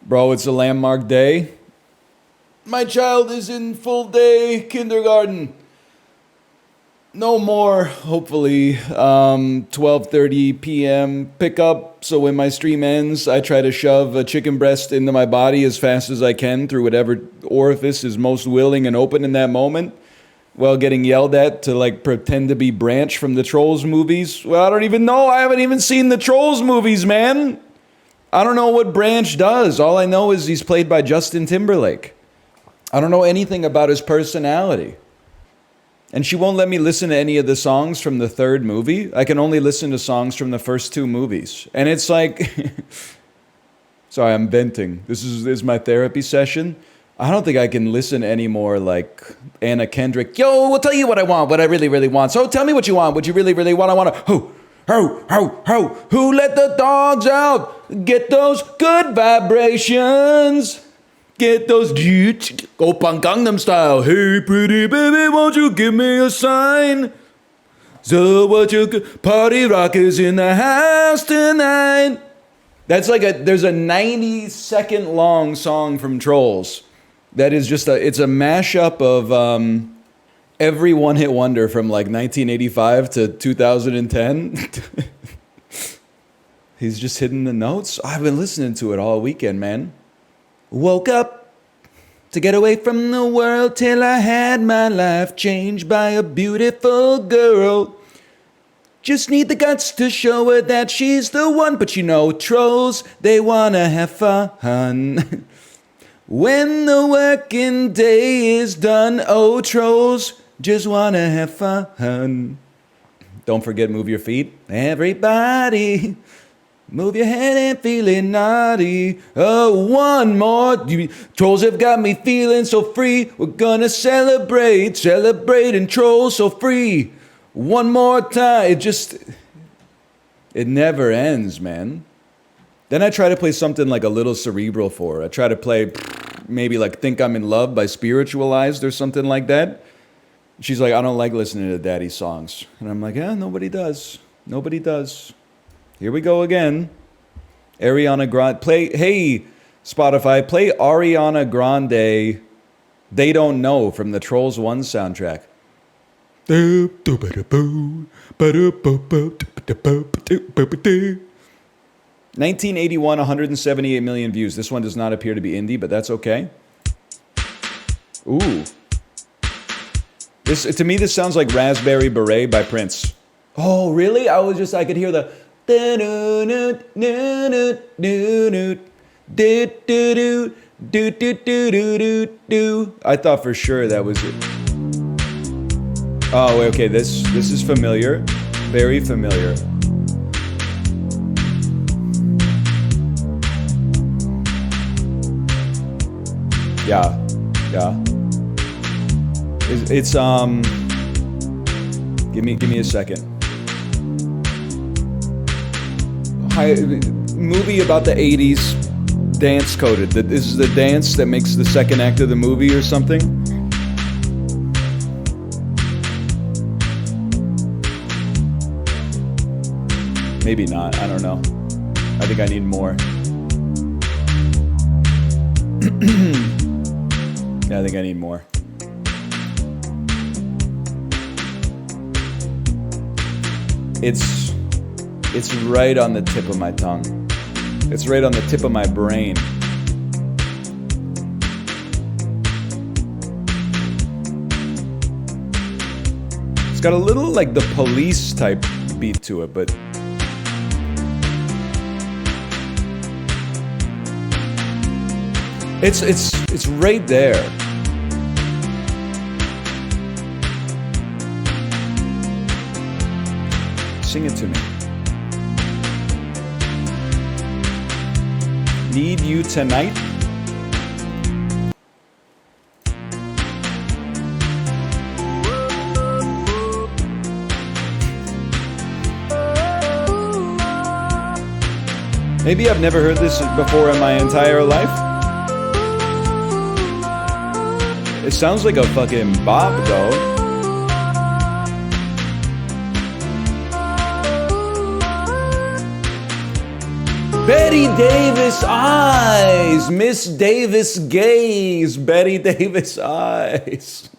Bro, it's a landmark day. My child is in full day kindergarten. No more, hopefully. 12:30 p.m. pickup. So when my stream ends, I try to shove a chicken breast into my body as fast as I can through whatever orifice is most willing and open in that moment. While getting yelled at to like pretend to be Branch from the Trolls movies. Well, I don't even know. I haven't even seen the Trolls movies, man. I don't know what Branch does. All I know is he's played by Justin Timberlake. I don't know anything about his personality. And she won't let me listen to any of the songs from the third movie. I can only listen to songs from the first two movies. And it's like... Sorry, I'm venting. This is my therapy session. I don't think I can listen anymore like Anna Kendrick. Yo, we'll tell you what I want, what I really, really want. So tell me what you want, what you really, really want. I want to... Who let the dogs out? Get those good vibrations. Get those Oppan Gangnam Style. Hey, pretty baby, won't you give me a sign? So what you party rock is in the house tonight. That's like there's a 90-second long song from Trolls. That is just it's a mashup of every one-hit wonder from like 1985 to 2010. He's just hitting the notes. I've been listening to it all weekend, man. Woke up to get away from the world till I had my life changed by a beautiful girl. Just need the guts to show her that she's the one. But you know, trolls, they wanna have fun. When the working day is done, oh, trolls just wanna have fun. Don't forget, move your feet. Everybody, move your head and feeling naughty. Oh, one more. Trolls have got me feeling so free. We're gonna celebrate and troll so free. One more time. It never ends, man. Then I try to play something like a little cerebral for her. I try to play maybe like Think I'm in Love by Spiritualized or something like that. She's like, I don't like listening to daddy songs. And I'm like, yeah, nobody does. Nobody does. Here we go again. Ariana Grande. Hey, Spotify, play Ariana Grande, They Don't Know from the Trolls 1 soundtrack. 1981, 178 million views. This one does not appear to be indie, but that's okay. Ooh. To me, this sounds like Raspberry Beret by Prince. Oh, really? I could hear the... I thought for sure that was it. Oh, okay, this is familiar. Very familiar. Yeah. It's give me a second. Movie about the 80s, dance coded. This is the dance that makes the second act of the movie or something. Maybe not, I don't know. I think I need more. Yeah, I think I need more. It's right on the tip of my tongue. It's right on the tip of my brain. It's got a little like the Police type beat to it, but it's right there. Sing it to me. Need You Tonight. Maybe I've never heard this before in my entire life. It sounds like a fucking bop, though. Betty Davis eyes. Miss Davis gaze. Betty Davis eyes.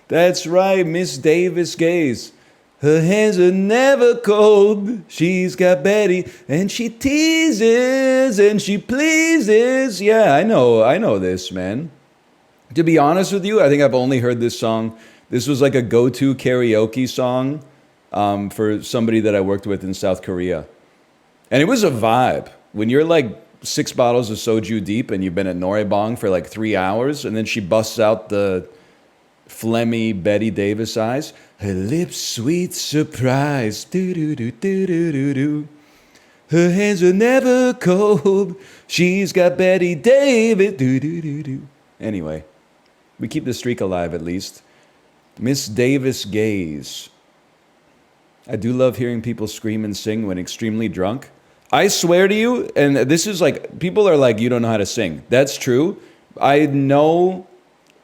That's right, Miss Davis gaze. Her hands are never cold. She's got Betty, and she teases and she pleases. Yeah, I know this, man. To be honest with you, I think I've only heard this song. This was like a go-to karaoke song for somebody that I worked with in South Korea. And it was a vibe. When you're like 6 bottles of soju deep and you've been at Noraebang for like 3 hours, and then she busts out the phlegmy Betty Davis eyes. Her lips sweet surprise. Do-do-do-do-do-do-do. Her hands are never cold. She's got Betty Davis. Do-do-do-do. Anyway, we keep the streak alive at least. Miss Davis gaze. I do love hearing people scream and sing when extremely drunk. I swear to you, and this is like, people are like, you don't know how to sing. That's true. I know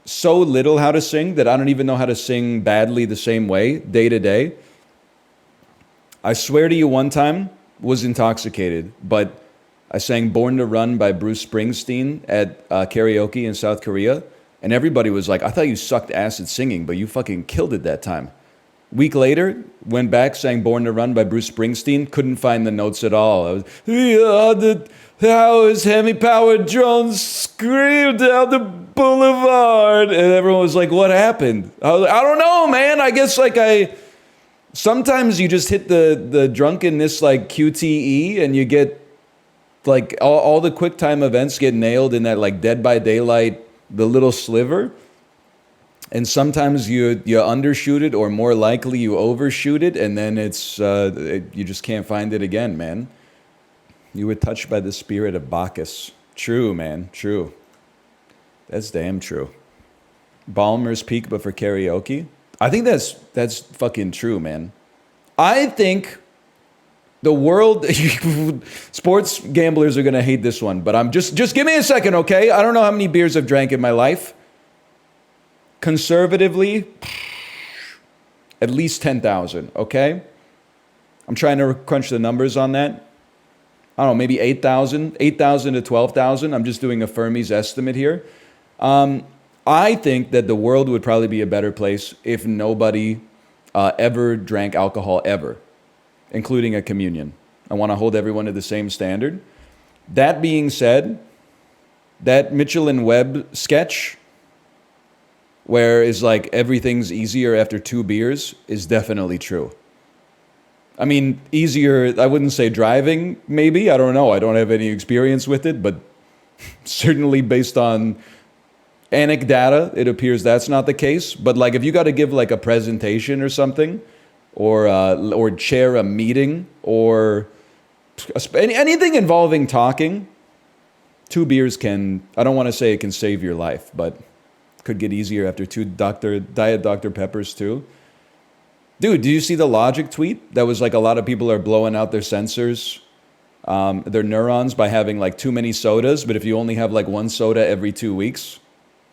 so little how to sing that I don't even know how to sing badly the same way, day to day. I swear to you, one time, was intoxicated, but I sang Born to Run by Bruce Springsteen at karaoke in South Korea, and everybody was like, I thought you sucked ass at singing, but you fucking killed it that time. Week later, went back, sang Born to Run by Bruce Springsteen, couldn't find the notes at all. I was, how his hemi-powered drones screamed down the boulevard, and everyone was like, what happened? I was like, I don't know, man. I guess like sometimes you just hit the drunkenness like QTE, and you get like all the quick time events get nailed in that like Dead by Daylight, the little sliver. And sometimes you undershoot it, or more likely you overshoot it, and then it's you just can't find it again, man. You were touched by the spirit of Bacchus. True, man, true. That's damn true. Ballmer's Peak, but for karaoke? I think that's fucking true, man. I think the world, sports gamblers are gonna hate this one, but I'm just give me a second, okay? I don't know how many beers I've drank in my life. Conservatively, at least 10,000, okay? I'm trying to crunch the numbers on that. I don't know, maybe 8,000 to 12,000. I'm just doing a Fermi's estimate here. I think that the world would probably be a better place if nobody ever drank alcohol ever, including a communion. I want to hold everyone to the same standard. That being said, that Mitchell and Webb sketch, where it's like everything's easier after 2 beers, is definitely true. I mean, easier, I wouldn't say driving, maybe. I don't know. I don't have any experience with it, but certainly based on anecdata, it appears that's not the case. But like if you got to give like a presentation or something, or chair a meeting, or anything involving talking, 2 beers can, I don't want to say it can save your life, but could get easier after 2 Diet Dr. Peppers too. Dude, do you see the Logic tweet? That was like a lot of people are blowing out their sensors, their neurons by having like too many sodas, but if you only have like 1 soda every 2 weeks,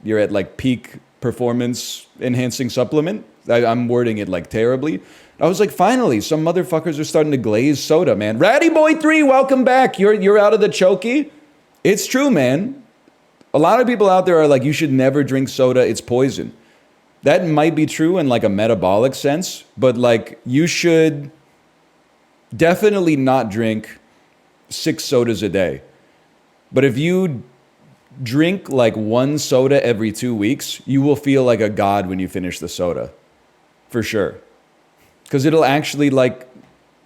you're at like peak performance enhancing supplement. I'm wording it like terribly. I was like, finally, some motherfuckers are starting to glaze soda, man. Ratty Boy 3, welcome back. You're out of the chokey. It's true, man. A lot of people out there are like, you should never drink soda, it's poison. That might be true in like a metabolic sense, but like you should definitely not drink 6 sodas a day. But if you drink like 1 soda every 2 weeks, you will feel like a god when you finish the soda, for sure. Because it'll actually like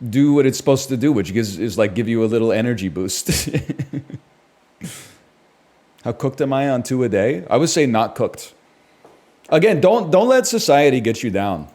do what it's supposed to do, which is like give you a little energy boost. How cooked am I on 2 a day? I would say not cooked. Again, don't let society get you down.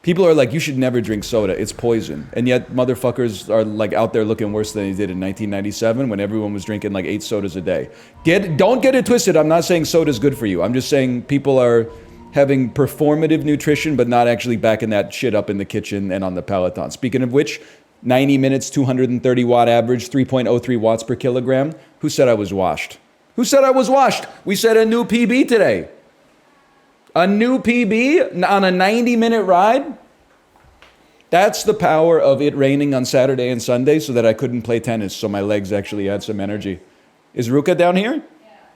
People are like, you should never drink soda, it's poison. And yet motherfuckers are like out there looking worse than they did in 1997 when everyone was drinking like 8 sodas a day. Don't get it twisted, I'm not saying soda's good for you. I'm just saying people are having performative nutrition but not actually backing that shit up in the kitchen and on the Peloton. Speaking of which, 90 minutes, 230 watt average, 3.03 watts per kilogram. Who said I was washed? Who said I was washed? We set a new PB today. A new PB on a 90-minute ride? That's the power of it raining on Saturday and Sunday so that I couldn't play tennis, so my legs actually had some energy. Is Ruka down here? Yeah.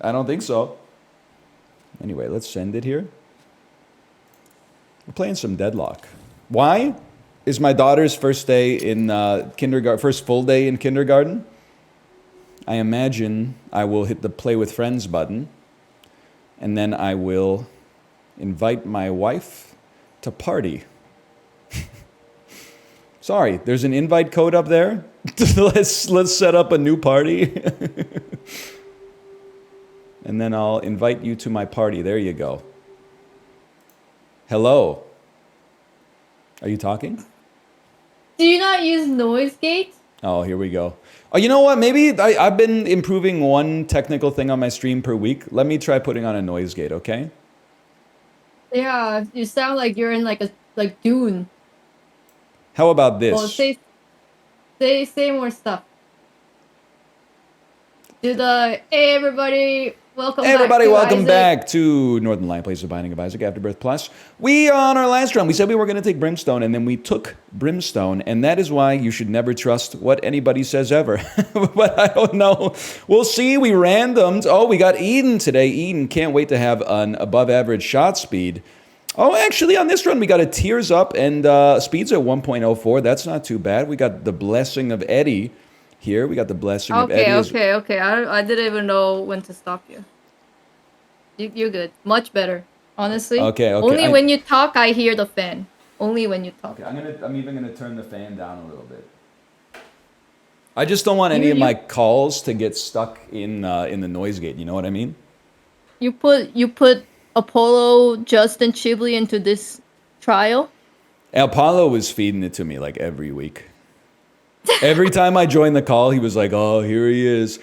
I don't think so. Anyway, let's send it here. We're playing some Deadlock. Why? Is my daughter's first day in kindergarten, first full day in kindergarten. I imagine I will hit the play with friends button, and then I will invite my wife to party. Sorry, there's an invite code up there. let's set up a new party. And then I'll invite you to my party. There you go. Hello. Are you talking? Do you not use noise gate? Oh, here we go. Oh, you know what? Maybe I've been improving one technical thing on my stream per week. Let me try putting on a noise gate, okay? Yeah, you sound like you're in like Dune. How about this? Oh, say more stuff. Do the hey everybody, welcome back to Northernlion Plays The Binding of Isaac Afterbirth Plus. We on our last round, we said we were going to take Brimstone, and then we took Brimstone, and that is why you should never trust what anybody says ever. But I don't know. We'll see. We randomed. Oh, we got Eden today. Eden can't wait to have an above average shot speed. Oh, actually, on this run, we got a Tears Up, and speed's at 1.04. That's not too bad. We got the Blessing of Eddie. Here, we got the Blessing of Eddie. Okay. I didn't even know when to stop you. You're good. Much better, honestly. Okay. Only when you talk, I hear the fan. Only when you talk. Okay, I'm even gonna turn the fan down a little bit. I just don't want any of my calls to get stuck in the noise gate. You know what I mean? You put Apollo, Justin, Chibli into this trial. Apollo was feeding it to me like every week. Every time I joined the call, he was like, "Oh, here he is."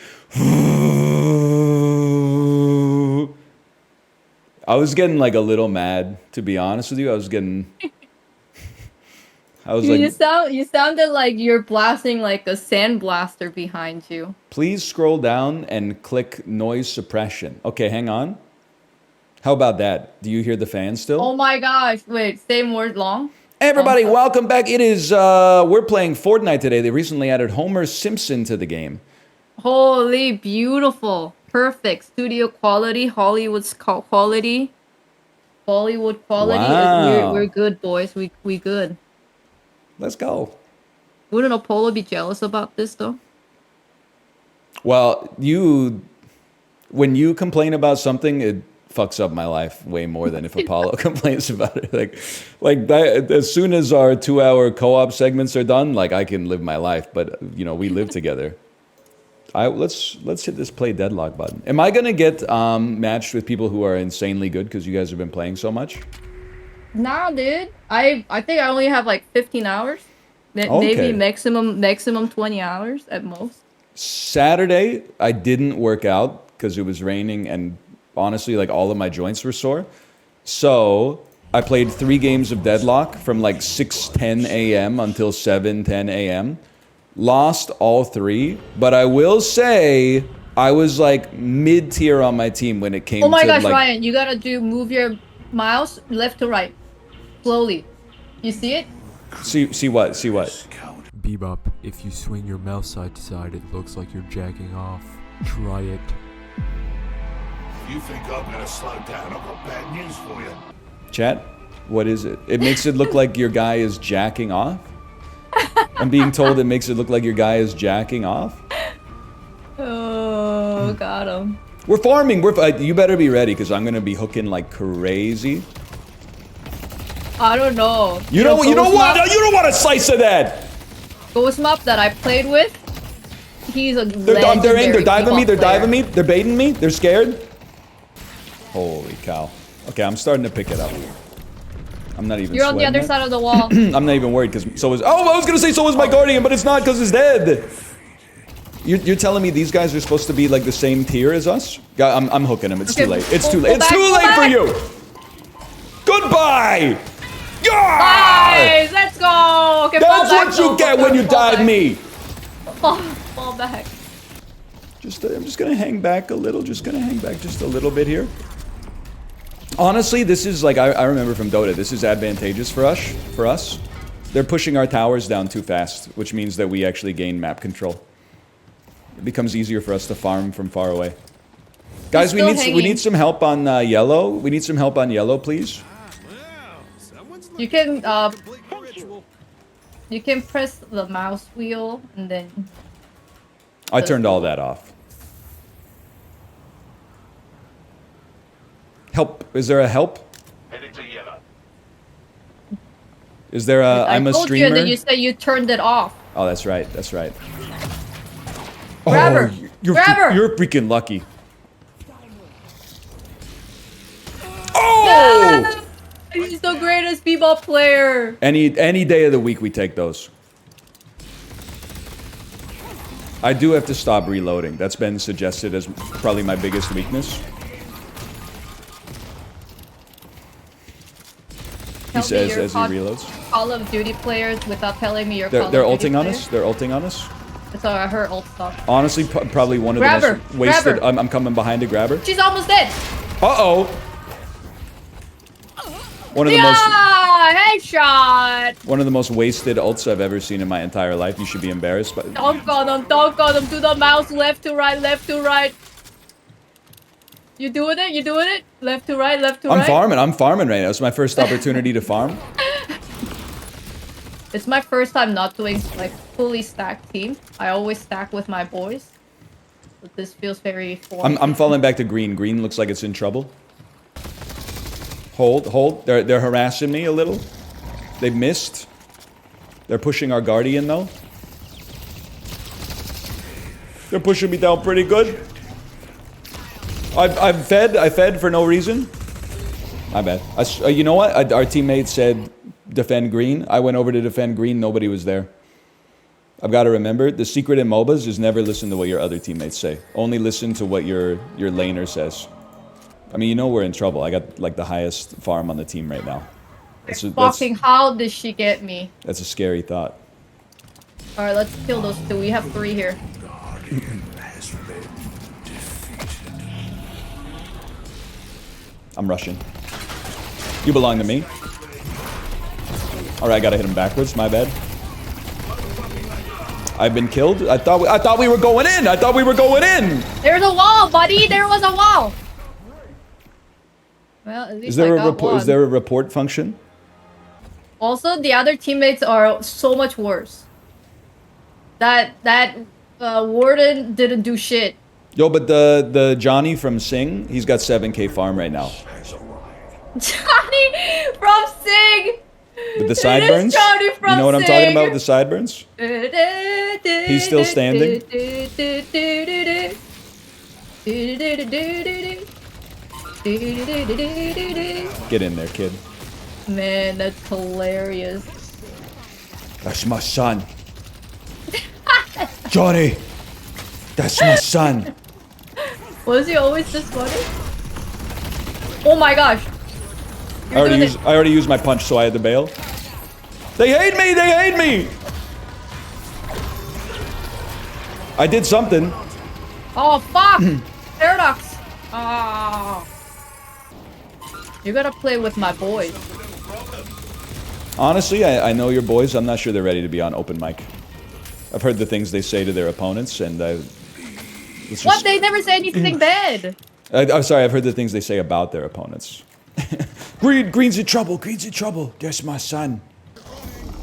I was getting like a little mad, to be honest with you. I was like, you sounded like you're blasting like a sand blaster behind you. Please scroll down and click noise suppression. Okay, hang on. How about that? Do you hear the fan still? Oh my gosh! Wait, say more long. Everybody, welcome back. It is, we're playing Fortnite today. They recently added Homer Simpson to the game. Holy, beautiful. Perfect. Studio quality, Hollywood quality. Wow. We're good, boys. We good. Let's go. Wouldn't Apollo be jealous about this, though? Well, when you complain about something, it fucks up my life way more than if Apollo complains about it. Like that, as soon as our 2-hour co-op segments are done, like I can live my life. But we live together. Let's hit this play Deadlock button. Am I gonna get matched with people who are insanely good because you guys have been playing so much? Nah, dude. I think I only have like 15 hours. Maybe maximum 20 hours at most. Saturday, I didn't work out because it was raining and honestly, like all of my joints were sore. So I played 3 games of Deadlock from like 6:10 a.m. until 7:10 a.m. Lost all 3, but I will say I was like mid-tier on my team when it came to. Oh my gosh, like, Ryan, you gotta move your mouse left to right, slowly. You see it? See what? See what? Bebop, if you swing your mouse side to side, it looks like you're jacking off. Try it. You think I'm gonna slow down? I've got bad news for you. Chat, what is it? It makes it look like your guy is jacking off? I'm being told it makes it look like your guy is jacking off? Oh, got him. We're farming. You better be ready because I'm gonna be hooking like crazy. I don't know. You know what? You don't want a slice of that. Ghost Mop that I played with. He's a They're in. They're diving me. They're diving me. They're baiting me. They're scared. Holy cow. Okay, I'm starting to pick it up. I'm not even. You're on the other side of the wall. I'm not even worried because so was. Oh, I was gonna say so was my guardian, but it's not because it's dead. You're telling me these guys are supposed to be like the same tier as us? I'm hooking them. It's too late. It's too late. It's too late for you. Goodbye. Nice. Let's go. Okay, that's what you get when you dive me. Fall back. I'm just gonna hang back a little. Just gonna hang back just a little bit here. Honestly, this is like, I remember from Dota, this is advantageous for us. They're pushing our towers down too fast, which means that we actually gain map control. It becomes easier for us to farm from far away. Guys, we need some help on yellow. We need some help on yellow, please. You can press the mouse wheel and then. I turned all that off. Help! Is there a help? Heading to yellow. Is there a? I'm a streamer. I told you that you said you turned it off. Oh, that's right. That's right. Grab her! Grab her! You're freaking lucky. Oh! No! He's the greatest Bebop player. Any day of the week we take those. I do have to stop reloading. That's been suggested as probably my biggest weakness. He says as he reloads. Call of Duty players without telling me you're They're ulting on us. They're ulting on us. So I heard ult stuff. Honestly, probably one of the most wasted. I'm coming behind to grab her. She's almost dead. Uh-oh. One of the headshot. One of the most wasted ults I've ever seen in my entire life. You should be embarrassed. But dunk on him. Do the mouse left to right, left to right. You doing it? You doing it? Left to right, left to right. I'm farming right now. It's my first opportunity to farm. It's my first time not doing like fully stacked team. I always stack with my boys. But this feels very foreign. I'm falling back to green. Green looks like it's in trouble. Hold. They're harassing me a little. They missed. They're pushing our guardian though. They're pushing me down pretty good. I fed for no reason. My bad. You know what? Our teammate said defend green. I went over to defend green. Nobody was there. I've got to remember, the secret in MOBAs is never listen to what your other teammates say. Only listen to what your laner says. I mean, you know we're in trouble. I got like the highest farm on the team right now. How did she get me? That's a scary thought. Alright, let's kill those two. We have 3 here. I'm rushing. You belong to me. Alright, I gotta hit him backwards. My bad. I've been killed. I thought we were going in. There's a wall, buddy. There was a wall. Well, at least is there a report function? Also, the other teammates are so much worse. That warden didn't do shit. Yo, but the Johnny from Sing, he's got 7k farm right now. Johnny from Sing. With the sideburns? You know what I'm talking about with the sideburns? He's still standing. Get in there, kid. Man, that's hilarious. That's my son. Johnny! That's my son. Was he always this funny? Oh my gosh. I already used my punch, so I had to bail. They hate me! I did something. Oh, fuck! Paradox! Oh. You gotta play with my boys. Honestly, I know your boys. I'm not sure they're ready to be on open mic. I've heard the things they say to their opponents, and what? They never say anything bad. I'm sorry, I've heard the things they say about their opponents. Green's in trouble. There's my son.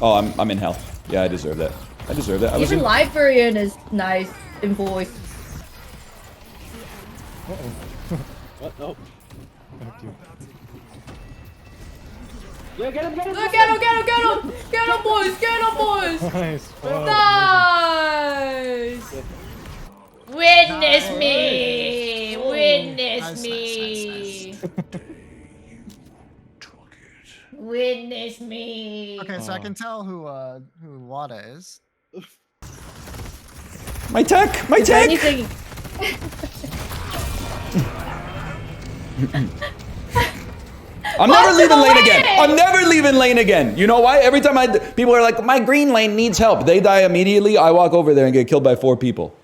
Oh, I'm in hell. Yeah, I deserve that. Even Librarian is nice in voice. What? No. Yeah, get him, boys! Nice. Nice! Witness me! Okay, so I can tell who Wada is. My tech! Anything. I'm never leaving lane again. You know why? Every time people are like, my green lane needs help. They die immediately. I walk over there and get killed by 4 people.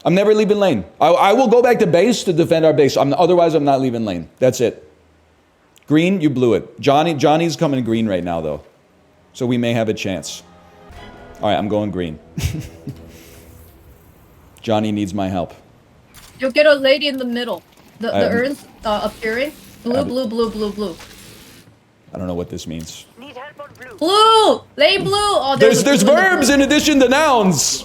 I'm never leaving lane. I will go back to base to defend our base. Otherwise, I'm not leaving lane. That's it. Green, you blew it. Johnny's coming green right now, though. So we may have a chance. All right, I'm going green. Johnny needs my help. You'll get a lady in the middle. The urns appearing. Blue, blue, blue, blue, blue. I don't know what this means. Blue! Lane blue! Oh, There's verbs in addition to nouns.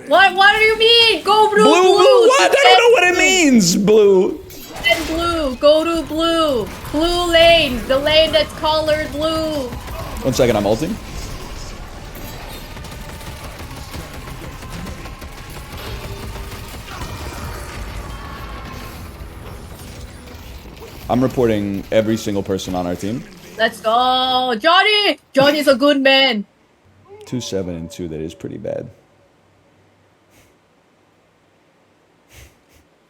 What do you mean? Go blue, Blue, what? I don't know what it means. Blue. And blue. Go to blue. Blue lane. The lane that's colored blue. 1 second, I'm ulting. I'm reporting every single person on our team. Let's go. Johnny! Johnny's a good man. 2, 7, and 2. That is pretty bad.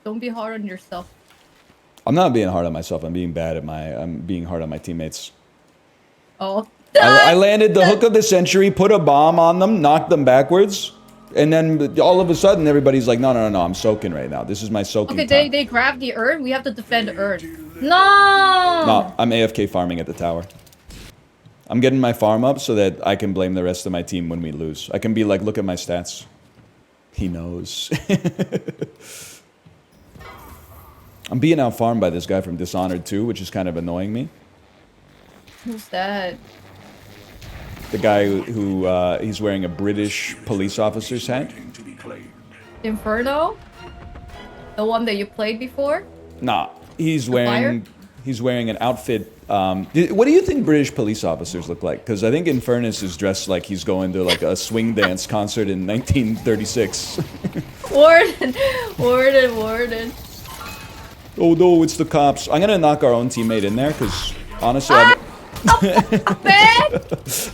Don't be hard on yourself. I'm not being hard on myself. I'm being bad at I'm being hard on my teammates. Oh. I landed the hook of the century, put a bomb on them, knocked them backwards, and then all of a sudden everybody's like, no, I'm soaking right now. This is my soaking time. Okay, they grab the urn. We have to defend the urn. No! No, I'm AFK farming at the tower. I'm getting my farm up so that I can blame the rest of my team when we lose. I can be like, look at my stats. He knows. I'm being out farmed by this guy from Dishonored 2, which is kind of annoying me. Who's that? The guy who he's wearing a British police officer's hat. Inferno? The one that you played before? Nah, he's wearing an outfit. What do you think British police officers look like? Because I think Infernus is dressed like he's going to like a swing dance concert in 1936. Warden. Oh no, it's the cops. I'm gonna knock our own teammate in there because honestly, I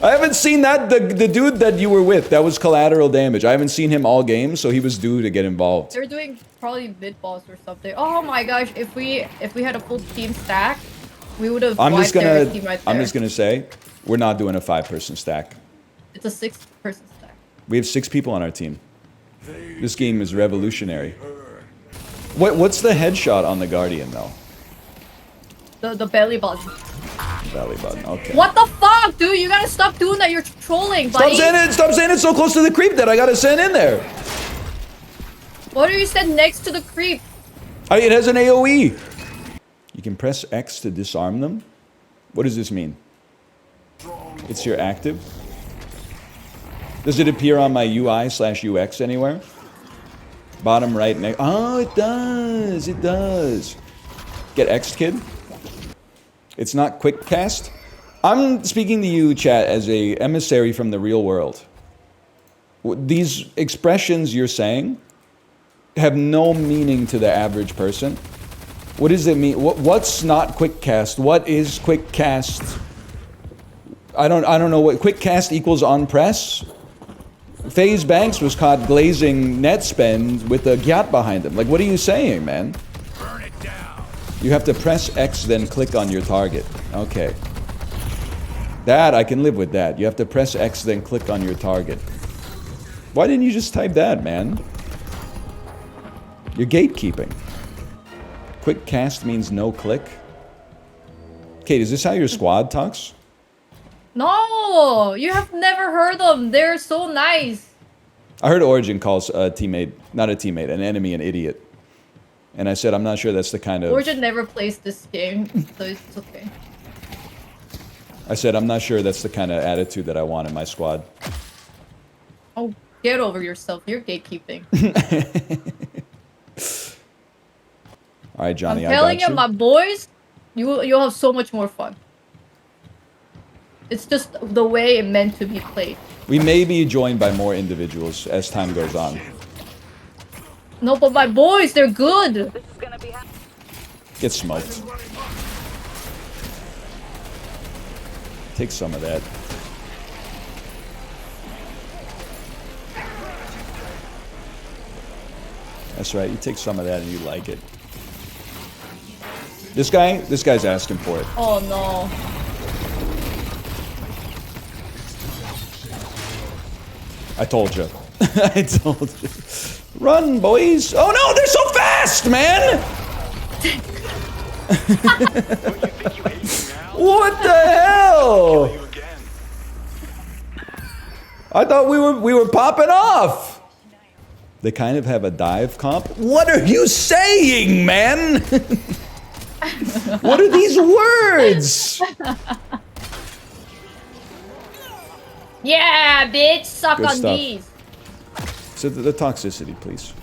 haven't seen that the dude that you were with. That was collateral damage. I haven't seen him all game, so he was due to get involved. They're doing probably mid boss or something. Oh my gosh! If we had a full team stack, we would have. I'm just gonna say, we're not doing a 5-person stack. It's a 6-person stack. We have 6 people on our team. This game is revolutionary. What's the headshot on the Guardian though? The belly button. Belly button. Okay. What the fuck, dude? You gotta stop doing that. You're trolling, buddy. Stop saying it so close to the creep that I gotta send in there. What do you stand next to the creep? It has an AOE. You can press X to disarm them. What does this mean? It's your active. Does it appear on my UI/UX anywhere? Bottom right next. Oh, it does. It does. Get X, kid. It's not quick cast. I'm speaking to you, chat, as a emissary from the real world. These expressions you're saying have no meaning to the average person. What does it mean? What's not quick cast? What is quick cast? I don't know what quick cast equals on press. FaZe Banks was caught glazing net spend with a gyat behind him. Like, what are you saying, man? Burn it down. You have to press X, then click on your target. Okay. That, I can live with that. You have to press X, then click on your target. Why didn't you just type that, man? You're gatekeeping. Quick cast means no click. Kate, is this how your squad talks? No, you have never heard them. They're so nice. I heard Origin calls a teammate, not a teammate, an enemy an idiot. And I said, I'm not sure that's the kind of... Origin never plays this game, so it's okay. I said, I'm not sure that's the kind of attitude that I want in my squad. Oh, get over yourself. You're gatekeeping. All right, Johnny, I'm telling I got you, my boys, you'll have so much more fun. It's just the way it meant to be played. We may be joined by more individuals as time goes on. No, but my boys, they're good. Get smoked. Take some of that. That's right, you take some of that and you like it. This guy's asking for it. Oh no. I told you. I told you. Run, boys. Oh no, they're so fast, man! What the hell? I thought we were popping off. They kind of have a dive comp. What are you saying, man? What are these words? Yeah, bitch, suck Good on stuff. these. So the toxicity, please.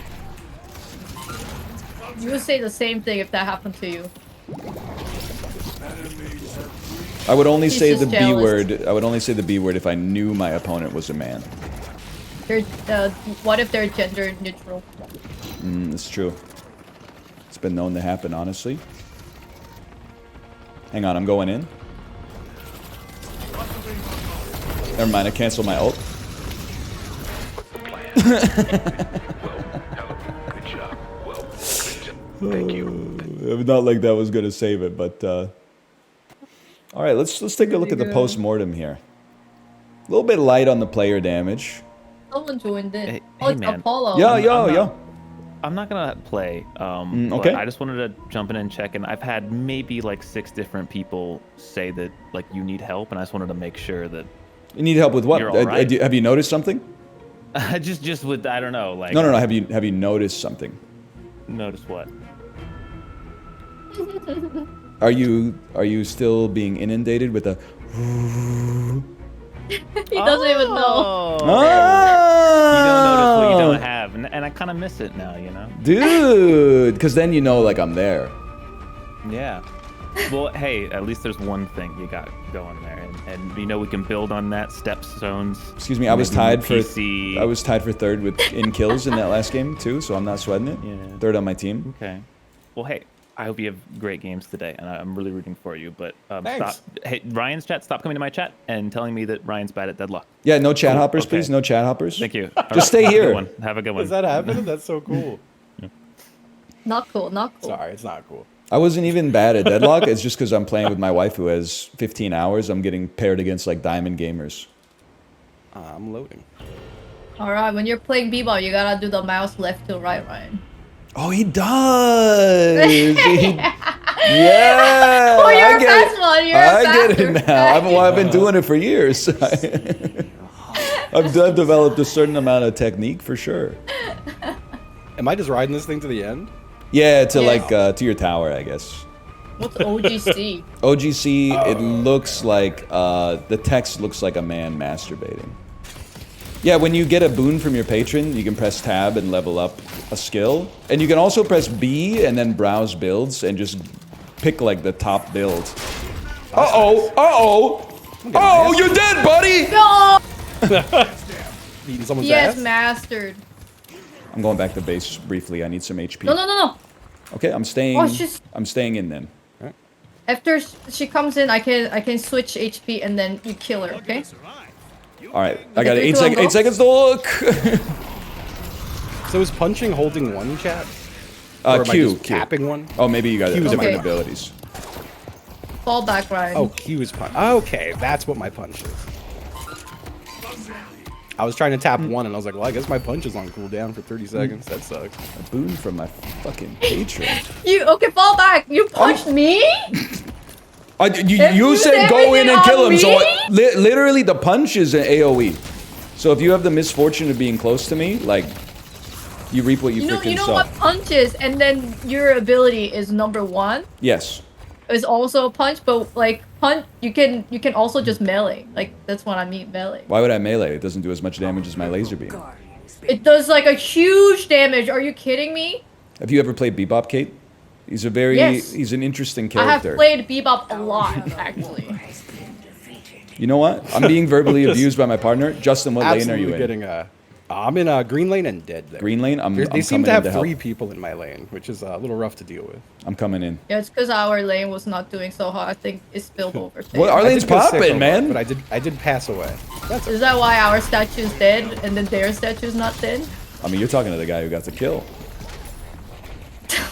You would say the same thing if that happened to you. I would only He's say just the B jealous. word. I would only say the B word if I knew my opponent was a man. They're, what if they're gender neutral? It's true. It's been known to happen, honestly. Hang on, I'm going in. Never mind, I canceled my ult. Not like that was gonna save it, but all right, let's take a look at the post-mortem here. A little bit light on the player damage. Someone joined in. Hey, Oh, hey, it's man. Apollo. Yo. I'm not gonna play. okay. But I just wanted to jump in and check, and I've had maybe like 6 different people say that like you need help, and I just wanted to make sure that You need help with what? You're all right. Have you noticed something? just with I don't know, like No. Have you noticed something? notice what? Are you still being inundated with a? He doesn't even know. You don't notice what you don't have, and I kind of miss it now, you know. Dude, because then you know, like, I'm there. Yeah. Well, hey, at least there's one thing you got going there, and you know we can build on that. Stepstones. Excuse me, I was tied for PC. I was tied for third in kills in that last game too, so I'm not sweating it. Yeah. Third on my team. Okay. Well, hey, I hope you have great games today, and I'm really rooting for you. But Thanks. stop. Hey, Ryan's chat. Stop coming to my chat and telling me that Ryan's bad at deadlock. Yeah, no chat hoppers, okay. please. No chat hoppers. Thank you. Just stay Have a good here. one. Have a good one. Is that happening? That's so cool. Not cool, not cool. Sorry, it's not cool. I wasn't even bad at deadlock. It's just because I'm playing with my wife who has 15 hours. I'm getting paired against like diamond gamers. I'm loading. Alright, when you're playing Bebop, you gotta do the mouse left to right, Ryan. Oh, he does. Yeah. Oh, you're I a get fast it. one. You're a I get it faster now. I've been doing it for years. I've developed a certain amount of technique for sure. Am I just riding this thing to the end? Yeah, to Yeah. like to your tower, I guess. What's OGC? OGC, it looks like the text looks like a man masturbating. Yeah, when you get a boon from your patron, you can press tab and level up a skill, and you can also press B and then browse builds and just pick like the top build. Oh, you're dead, buddy. No! Beating someone's Yes, ass? mastered. I'm going back to base briefly. I need some HP. No. Okay, I'm staying. Oh, she's- I'm staying in then. After she comes in, I can switch HP and then you kill her, okay? All right, I got Okay, 8 3, 2, 1, seconds. go. 8 seconds to look. So is punching holding one chat? Or am I Q. just tapping one? Oh, maybe you got Q is different my- abilities. Fall back, Ryan. Oh, Q is punch. Okay, that's what my punch is. I was trying to tap one, and I was like, well, I guess my punch is on cooldown for 30 seconds. That sucks. A boon from my fucking patron. Okay, fall back. You punched me? You you said go in everything and kill on him, so me? literally the punch is an AoE. So if you have the misfortune of being close to me, like, you reap what you freaking You know sow. what punch is, and then your ability is number 1. Yes. Is also a punch, but like punch, you can also just melee. Like that's what I mean, melee. Why would I melee? It doesn't do as much damage as my laser beam. It does like a huge damage. Are you kidding me? Have you ever played Bebop, Kate? He's a very, Yes. he's an interesting I have character. played Bebop a lot, actually. You know what? I'm being verbally abused by my partner. Justin, what lane are you in? getting a... I'm in green lane and dead there. Green lane? I'm They seem coming to have in to 3 help. people in my lane, which is a little rough to deal with. I'm coming in. Yeah, it's because our lane was not doing so hot. I think it spilled over. What? Our I lane's did go sick popping, over, man. But I did pass away. That's Is that why our statue's dead and then their statue's not dead? I mean, you're talking to the guy who got the kill.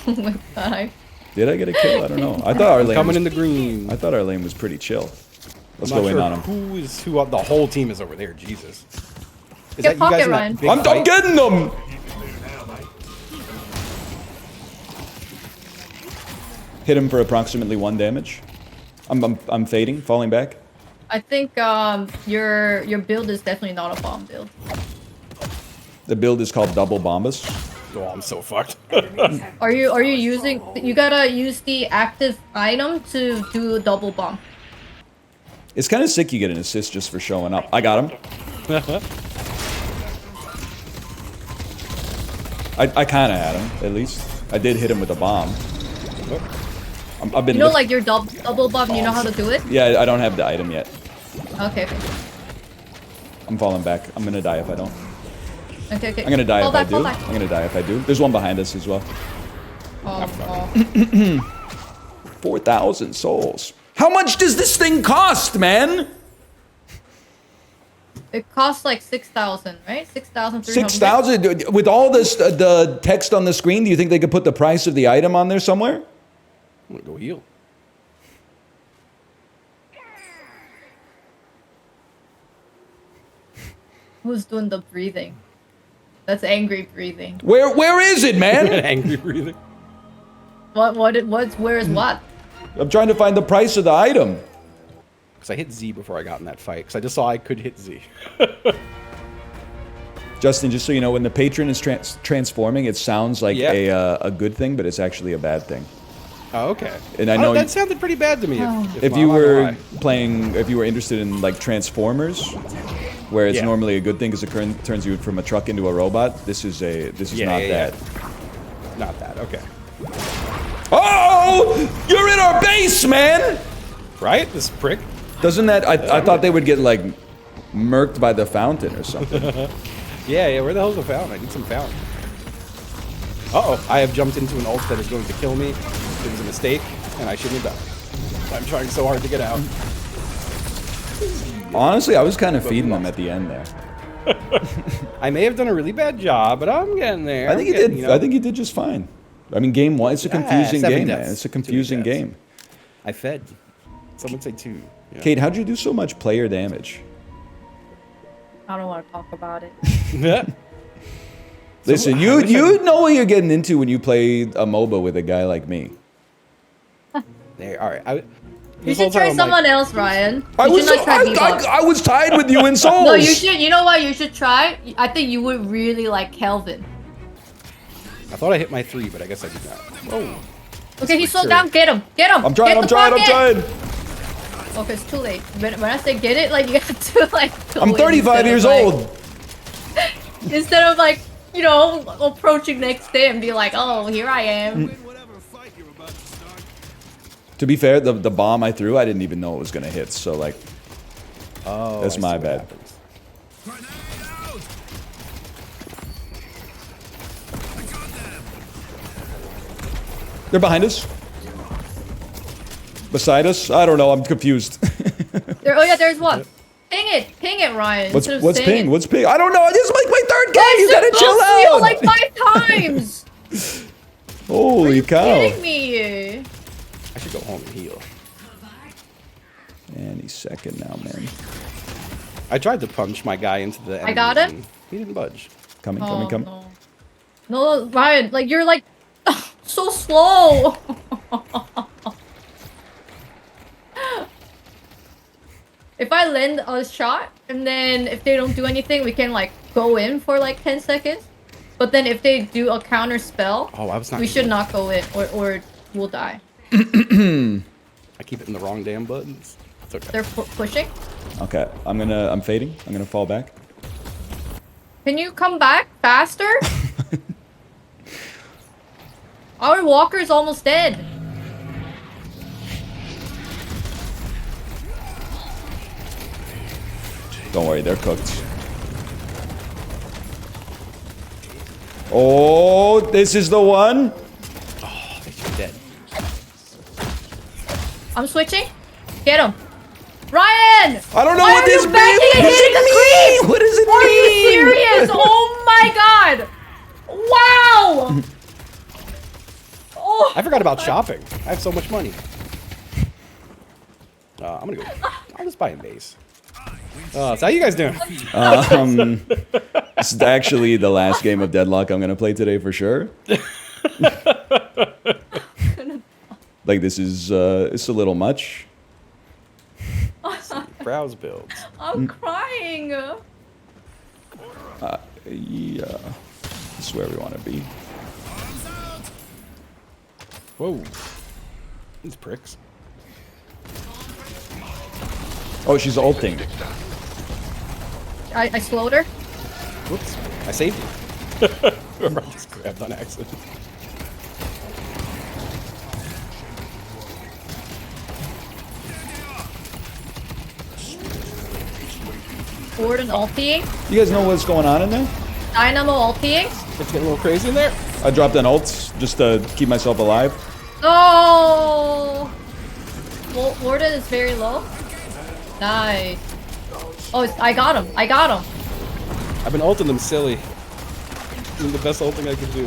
Oh my god. Did I get a kill? I don't know. I thought our lane coming was, in the green. I thought our lane was pretty chill. Let's I'm go not in sure on him. who the whole team is over there. Jesus. Is Get pocket, in that Ryan. big I'm fight? getting them! Hit him for approximately 1 damage. I'm fading, falling back. I think your build is definitely not a bomb build. The build is called Double Bombus. Oh, I'm so fucked. Are you using? You gotta use the active item to do a double bomb. It's kind of sick you get an assist just for showing up. I got him. I kind of had him, at least. I did hit him with a bomb. I've been. You know, like your double bomb. You know how to do it? Yeah, I don't have the item yet. Okay. I'm falling back. I'm gonna die if I don't. Okay. I'm gonna die Fall if back, I fall do. back. I'm gonna die if I do. There's one behind us as well. Oh. 4,000 souls. How much does this thing cost, man? It costs like 6,000, right? 6,300. 6,000? With all this, the text on the screen, do you think they could put the price of the item on there somewhere? I'm gonna go heal. Who's doing the breathing? That's angry breathing. Where is it, man? Angry breathing. Where's what? I'm trying to find the price of the item. Because I hit Z before I got in that fight. Because I just saw I could hit Z. Justin, just so you know, when the patron is transforming, it sounds like Yeah. a good thing, but it's actually a bad thing. Oh, okay. And I know that sounded pretty bad to me. if you were playing, if you were interested in like Transformers, where it's Yeah. normally a good thing because it turns you from a truck into a robot, this is not that. Not that. Okay. Oh, you're in our base, man. Right? This prick. Doesn't that? I thought they would get like murked by the fountain or something. Yeah. Where the hell's the fountain? I need some fountain. Uh-oh. I have jumped into an ult that is going to kill me. It was a mistake, and I shouldn't have done it. I'm trying so hard to get out. Honestly, I was kind of feeding them at the end there. I may have done a really bad job, but I'm getting there. I think you did. I think you did just fine. I mean, game one. It's a confusing 7 game, deaths. man. It's a 2 confusing deaths. game. I fed. Some would say 2. Yeah. Kate, how'd you do so much player damage? I don't want to talk about it. Listen, you know what you're getting into when you play a MOBA with a guy like me. There. All right. You should try someone else, Ryan. I You should not try Bebop. I was tied with you in souls. No, you should. You know what? You should try. I think you would really like Kelvin. I thought I hit my 3, but I guess I did not. Whoa. Okay, he's slowed sure. down. Get him. Get him. I'm trying. Get I'm the trying. pocket. Okay, it's too late. When I say get it, like you have to like. Go I'm in 35 years instead of, old. Instead of like, you know, approaching next day and be like, oh, here I am. To be fair, the bomb I threw, I didn't even know it was gonna hit. So like, Oh, that's I my see what bad. happens. They're behind us. Beside us. I don't know. I'm confused. Oh yeah, there's one. Ping it, Ryan. What's instead of saying ping? it. What's ping? I don't know. This is like my third game. I You gotta said chill both you out. like 5 times. Holy Are you cow! kidding me? I should go home and heal. Any second now, man. I tried to punch my guy into the I got enemies him. and He didn't budge. Coming. No, Ryan, like you're like so slow. If I land a shot and then if they don't do anything, we can like go in for like 10 seconds. But then if they do a counter spell, Oh, I was not. we should not go in or we'll die. I keep hitting the wrong damn buttons. It's okay. They're pushing. Okay, I'm fading. I'm gonna fall back. Can you come back faster? Our walker's almost dead. Don't worry, they're cooked. Oh, this is the one. Oh, they should be dead. I'm switching. Get him. Ryan! I don't know Why what are this you means. backing and hitting the creep? What does it Are you mean? serious? Oh my god! Wow! Oh, I forgot about shopping. I have so much money. I'm gonna go. I'll just buy a base. So how you guys doing? This is actually the last game of Deadlock I'm gonna play today for sure. Like this is it's a little much. Browse builds. I'm crying. Yeah, this is where we want to be. Whoa. These pricks. Oh, she's ulting. I slowed her. Whoops. I saved you. Remember, I just grabbed on accident. Warden ulting. You guys know what's going on in there? Dynamo ulting. It's getting a little crazy in there. I dropped an ult just to keep myself alive. Oh! Warden is very low. Nice. Oh, I got him. I got him. I've been ulting them silly. Doing the best ulting I could do.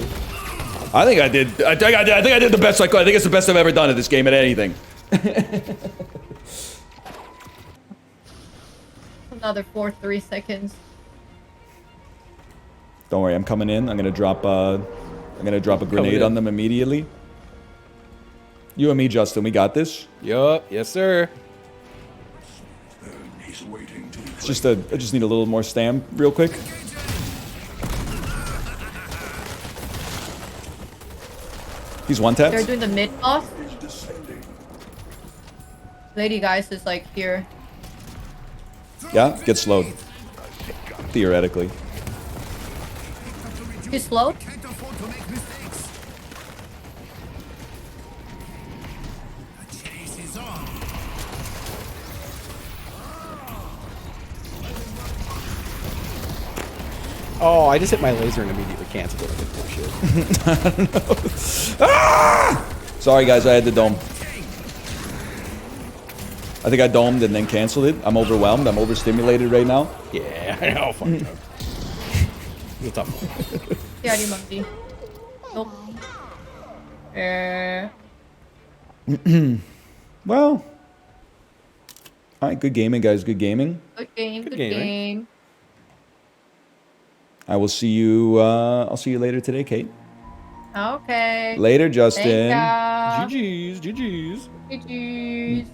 I think I did. I think I did the best I could. I think it's the best I've ever done at this game at anything. Another 3 seconds. Don't worry, I'm coming in. I'm gonna drop a grenade on them immediately. You and me, Justin, we got this. Yup. Yes, sir. He's waiting to It's just I just need a little more stam, real quick. He's one tapped. They're doing the mid boss. descending. Lady guys is like here. Yeah, get slowed. Theoretically. She's slowed. Can't afford to make mistakes. The chase is on. Oh, I just hit my laser and immediately canceled it. I didn't do shit. Sorry, guys, I had the dome. I think I domed and then canceled it. I'm overwhelmed. I'm overstimulated right now. Yeah, I know. Fuck it. It's a tough one. Yeah, monkey. Nope. Well. Alright, good gaming, guys. Good gaming. Good game. Good gaming. game. I will see you, I'll see you later today, Kate. Okay. Later, Justin. Thank GG's, GG's. ya. GG's.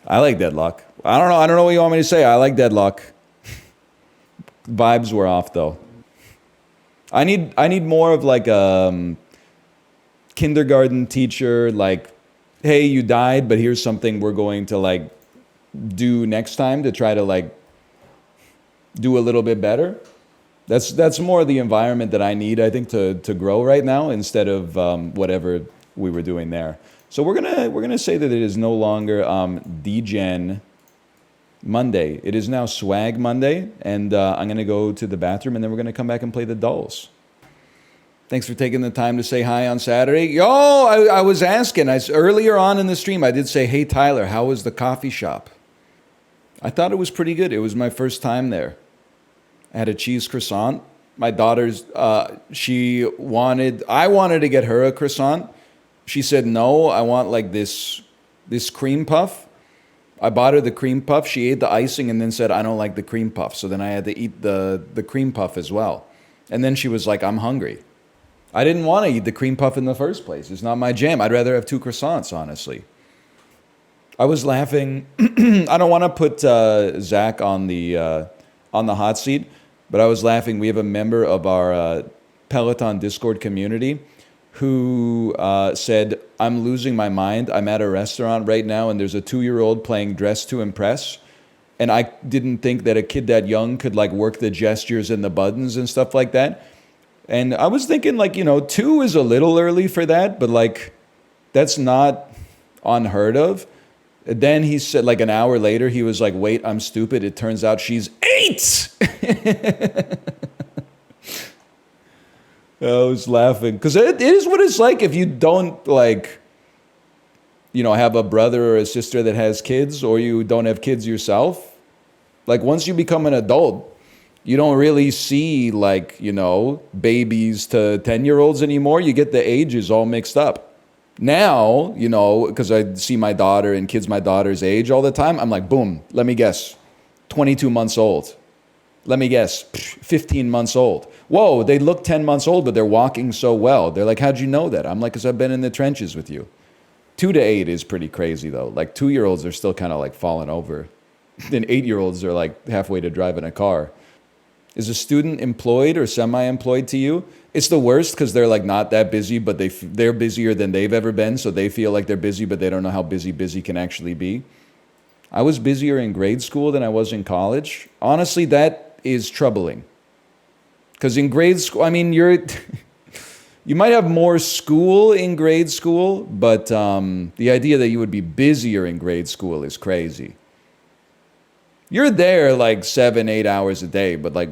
I like Deadlock. I don't know what you want me to say. I like Deadlock. Vibes were off though. I need more of like a kindergarten teacher, like, hey, you died, but here's something we're going to like do next time to try to like do a little bit better. That's more the environment that I need, I think, to grow right now instead of whatever we were doing there. So we're gonna say that it is no longer DGen Monday. It is now Swag Monday, and I'm gonna go to the bathroom, and then we're gonna come back and play the dolls. Thanks for taking the time to say hi on Saturday. Yo, I was asking. Earlier on in the stream, I did say, hey Tyler, how was the coffee shop? I thought it was pretty good. It was my first time there. I had a cheese croissant. My daughter's, I wanted to get her a croissant. She said, no, I want like this cream puff. I bought her the cream puff. She ate the icing and then said, I don't like the cream puff. So then I had to eat the cream puff as well. And then she was like, I'm hungry. I didn't want to eat the cream puff in the first place. It's not my jam. I'd rather have 2 croissants, honestly. I was laughing. I don't want to put Zach on the hot seat, but I was laughing. We have a member of our Peloton Discord community who said, I'm losing my mind. I'm at a restaurant right now, and there's a 2-year-old playing Dress to Impress. And I didn't think that a kid that young could like work the gestures and the buttons and stuff like that. And I was thinking, like, 2 is a little early for that, but like, that's not unheard of. And then he said, like an hour later, he was like, wait, I'm stupid. It turns out she's 8. I was laughing because it is what it's like if you don't like, have a brother or a sister that has kids, or you don't have kids yourself. Like once you become an adult, you don't really see like, babies to 10-year-olds anymore. You get the ages all mixed up. Now, because I see my daughter and kids my daughter's age all the time, I'm like, boom, let me guess, 22 months old. Let me guess, 15 months old. Whoa, they look 10 months old, but they're walking so well. They're like, how'd you know that? I'm like, because I've been in the trenches with you. 2 to 8 is pretty crazy, though. Like, 2-year-olds are still kind of like falling over. Then 8-year-olds are like halfway to driving a car. Is a student employed or semi-employed to you? It's the worst because they're like not that busy, but they're busier than they've ever been, so they feel like they're busy, but they don't know how busy can actually be. I was busier in grade school than I was in college. Honestly, that is troubling. Because in grade school, I mean, you might have more school in grade school, but the idea that you would be busier in grade school is crazy. You're there like 7-8 hours a day, but like,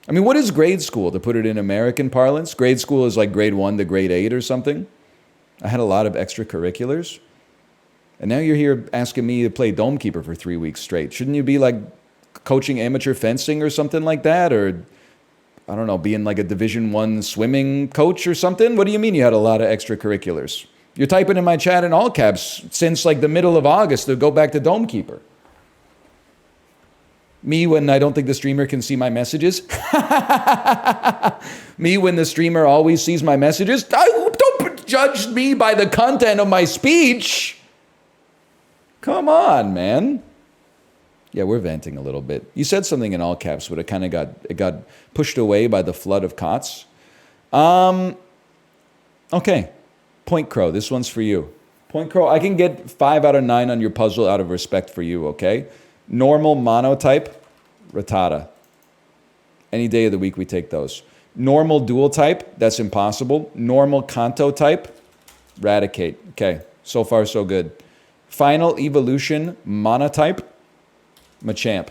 I mean, what is grade school, to put it in American parlance? Grade school is like grade 1 to grade 8 or something. I had a lot of extracurriculars. And now you're here asking me to play Dome Keeper for 3 weeks straight. Shouldn't you be like coaching amateur fencing or something like that? Or, I don't know, being like a Division I swimming coach or something? What do you mean you had a lot of extracurriculars? You're typing in my chat in all caps since like the middle of August to go back to Dome Keeper. Me when I don't think the streamer can see my messages. Me when the streamer always sees my messages. Don't judge me by the content of my speech. Come on, man. Yeah, we're venting a little bit. You said something in all caps, but it kind of got pushed away by the flood of cots. Okay. Point Crow, this one's for you. Point Crow, I can get 5 out of 9 on your puzzle out of respect for you, okay? Normal monotype, Rattata. Any day of the week we take those. Normal dual type, that's impossible. Normal Kanto type, Raticate. Okay, so far so good. Final evolution monotype, Machamp.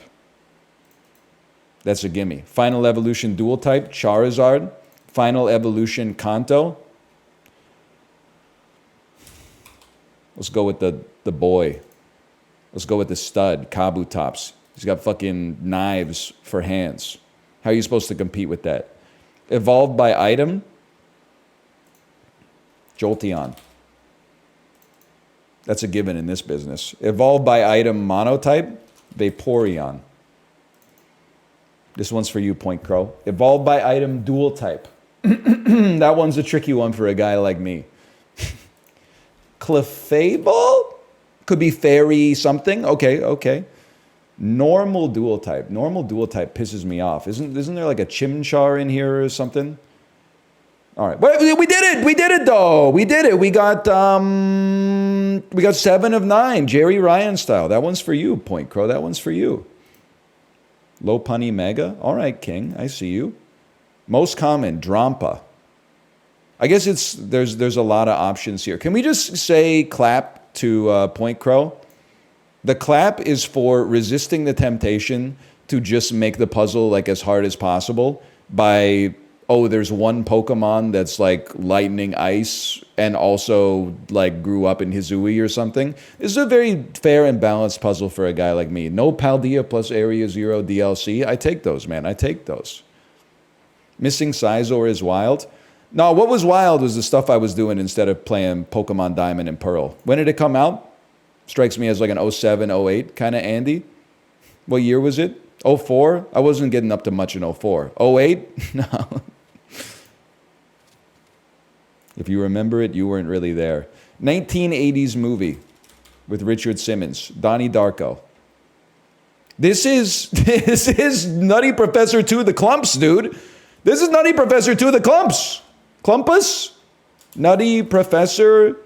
That's a gimme. Final evolution dual type, Charizard. Final evolution Kanto. Let's go with the boy. Let's go with the stud, Kabutops. He's got fucking knives for hands. How are you supposed to compete with that? Evolved by item, Jolteon. That's a given in this business. Evolved by item monotype, Vaporeon. This one's for you, Point Crow. Evolved by item dual type. That one's a tricky one for a guy like me. Clefable? Could be fairy something. Okay. Normal dual type. Normal dual type pisses me off. Isn't there like a Chimchar in here or something? All right. But we did it. We did it though. We did it. We got 7 of 9. Jerry Ryan style. That one's for you, Point Crow. That one's for you. Low punny mega. All right, King. I see you. Most common, Drampa. I guess there's a lot of options here. Can we just say clap to Point Crow? The clap is for resisting the temptation to just make the puzzle like as hard as possible by, there's one Pokemon that's like lightning ice and also like grew up in Hisui or something. This is a very fair and balanced puzzle for a guy like me. No Paldea plus Area Zero DLC. I take those, man. I take those. Missing Scizor is wild. No, what was wild was the stuff I was doing instead of playing Pokemon Diamond and Pearl. When did it come out? Strikes me as like an 07, 08 kind of Andy. What year was it? 04? I wasn't getting up to much in 04. 08? No. If you remember it, you weren't really there. 1980s movie with Richard Simmons, Donnie Darko. This is Nutty Professor 2 the Clumps, dude. This is Nutty Professor 2 the Clumps. Clumpus? Nutty Professor.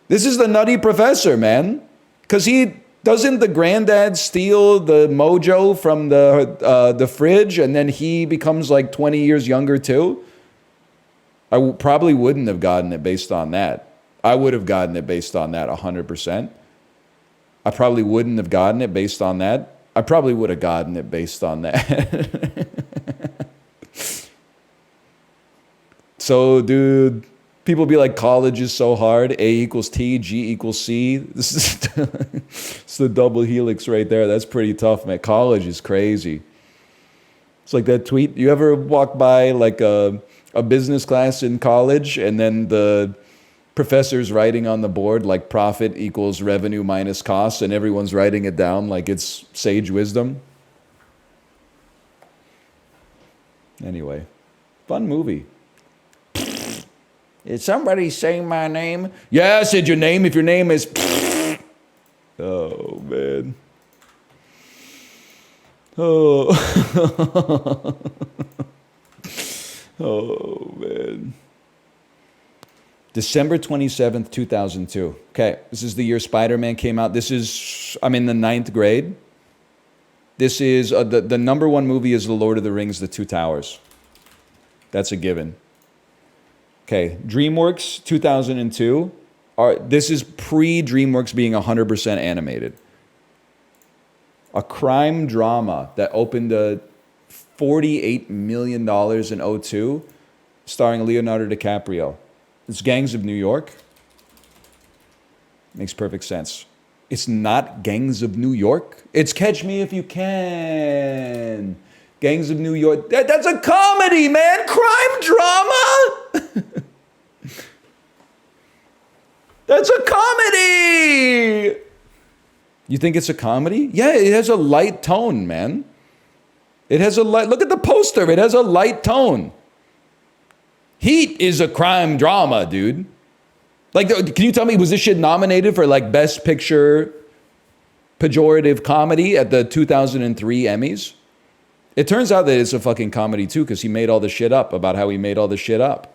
This is the Nutty Professor, man. Because doesn't the granddad steal the mojo from the fridge and then he becomes like 20 years younger too? I probably wouldn't have gotten it based on that. I would have gotten it based on that 100%. I probably wouldn't have gotten it based on that. I probably would have gotten it based on that. So, dude, people be like, college is so hard. A equals T, G equals C. This is it's the double helix right there. That's pretty tough, man. College is crazy. It's like that tweet. You ever walk by like a business class in college and then the professor's writing on the board like profit equals revenue minus costs and everyone's writing it down like it's sage wisdom? Anyway, fun movie. Is somebody saying my name? Yeah, I said your name if your name is... Oh, man. Oh. Oh, man. December 27th, 2002. Okay, this is the year Spider-Man came out. I'm in the 9th grade. This is, the number one movie is The Lord of the Rings, The Two Towers. That's a given. Okay, DreamWorks 2002. This is pre-DreamWorks being 100% animated. A crime drama that opened $48 million in 2002, starring Leonardo DiCaprio. It's Gangs of New York. Makes perfect sense. It's not Gangs of New York. It's Catch Me If You Can. Gangs of New York. That's a comedy, man. Crime drama. That's a comedy. You think it's a comedy? Yeah, it has a light tone, man. It has a light, look at the poster. It has a light tone. Heat is a crime drama, dude. Like, can you tell me, was this shit nominated for like Best Picture pejorative comedy at the 2003 Emmys? It turns out that it's a fucking comedy too, because he made all the shit up about how he made all the shit up.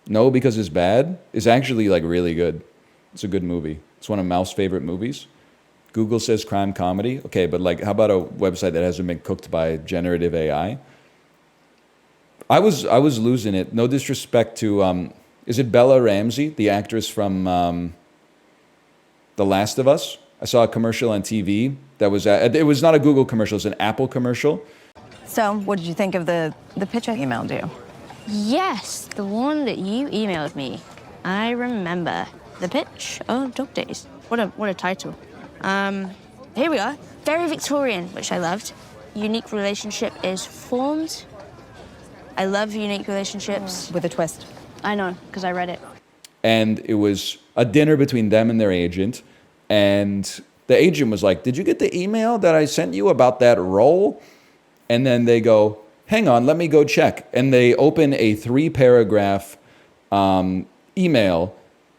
No, because it's bad. It's actually like really good. It's a good movie. It's one of Mouse's favorite movies. Google says crime comedy. Okay, but like, how about a website that hasn't been cooked by generative AI? I was losing it. No disrespect to, is it Bella Ramsey, the actress from The Last of Us? I saw a commercial on TV that was, it was not a Google commercial, it was an Apple commercial. So, what did you think of the pitch I emailed you? Yes, the one that you emailed me. I remember. The Pitch of Dog Days. What a title. Here we are. Very Victorian, which I loved. Unique relationship is formed. I love unique relationships. With a twist. I know, because I read it. And it was a dinner between them and their agent. And the agent was like, did you get the email that I sent you about that role? And then they go, hang on, let me go check. And they open a 3-paragraph email,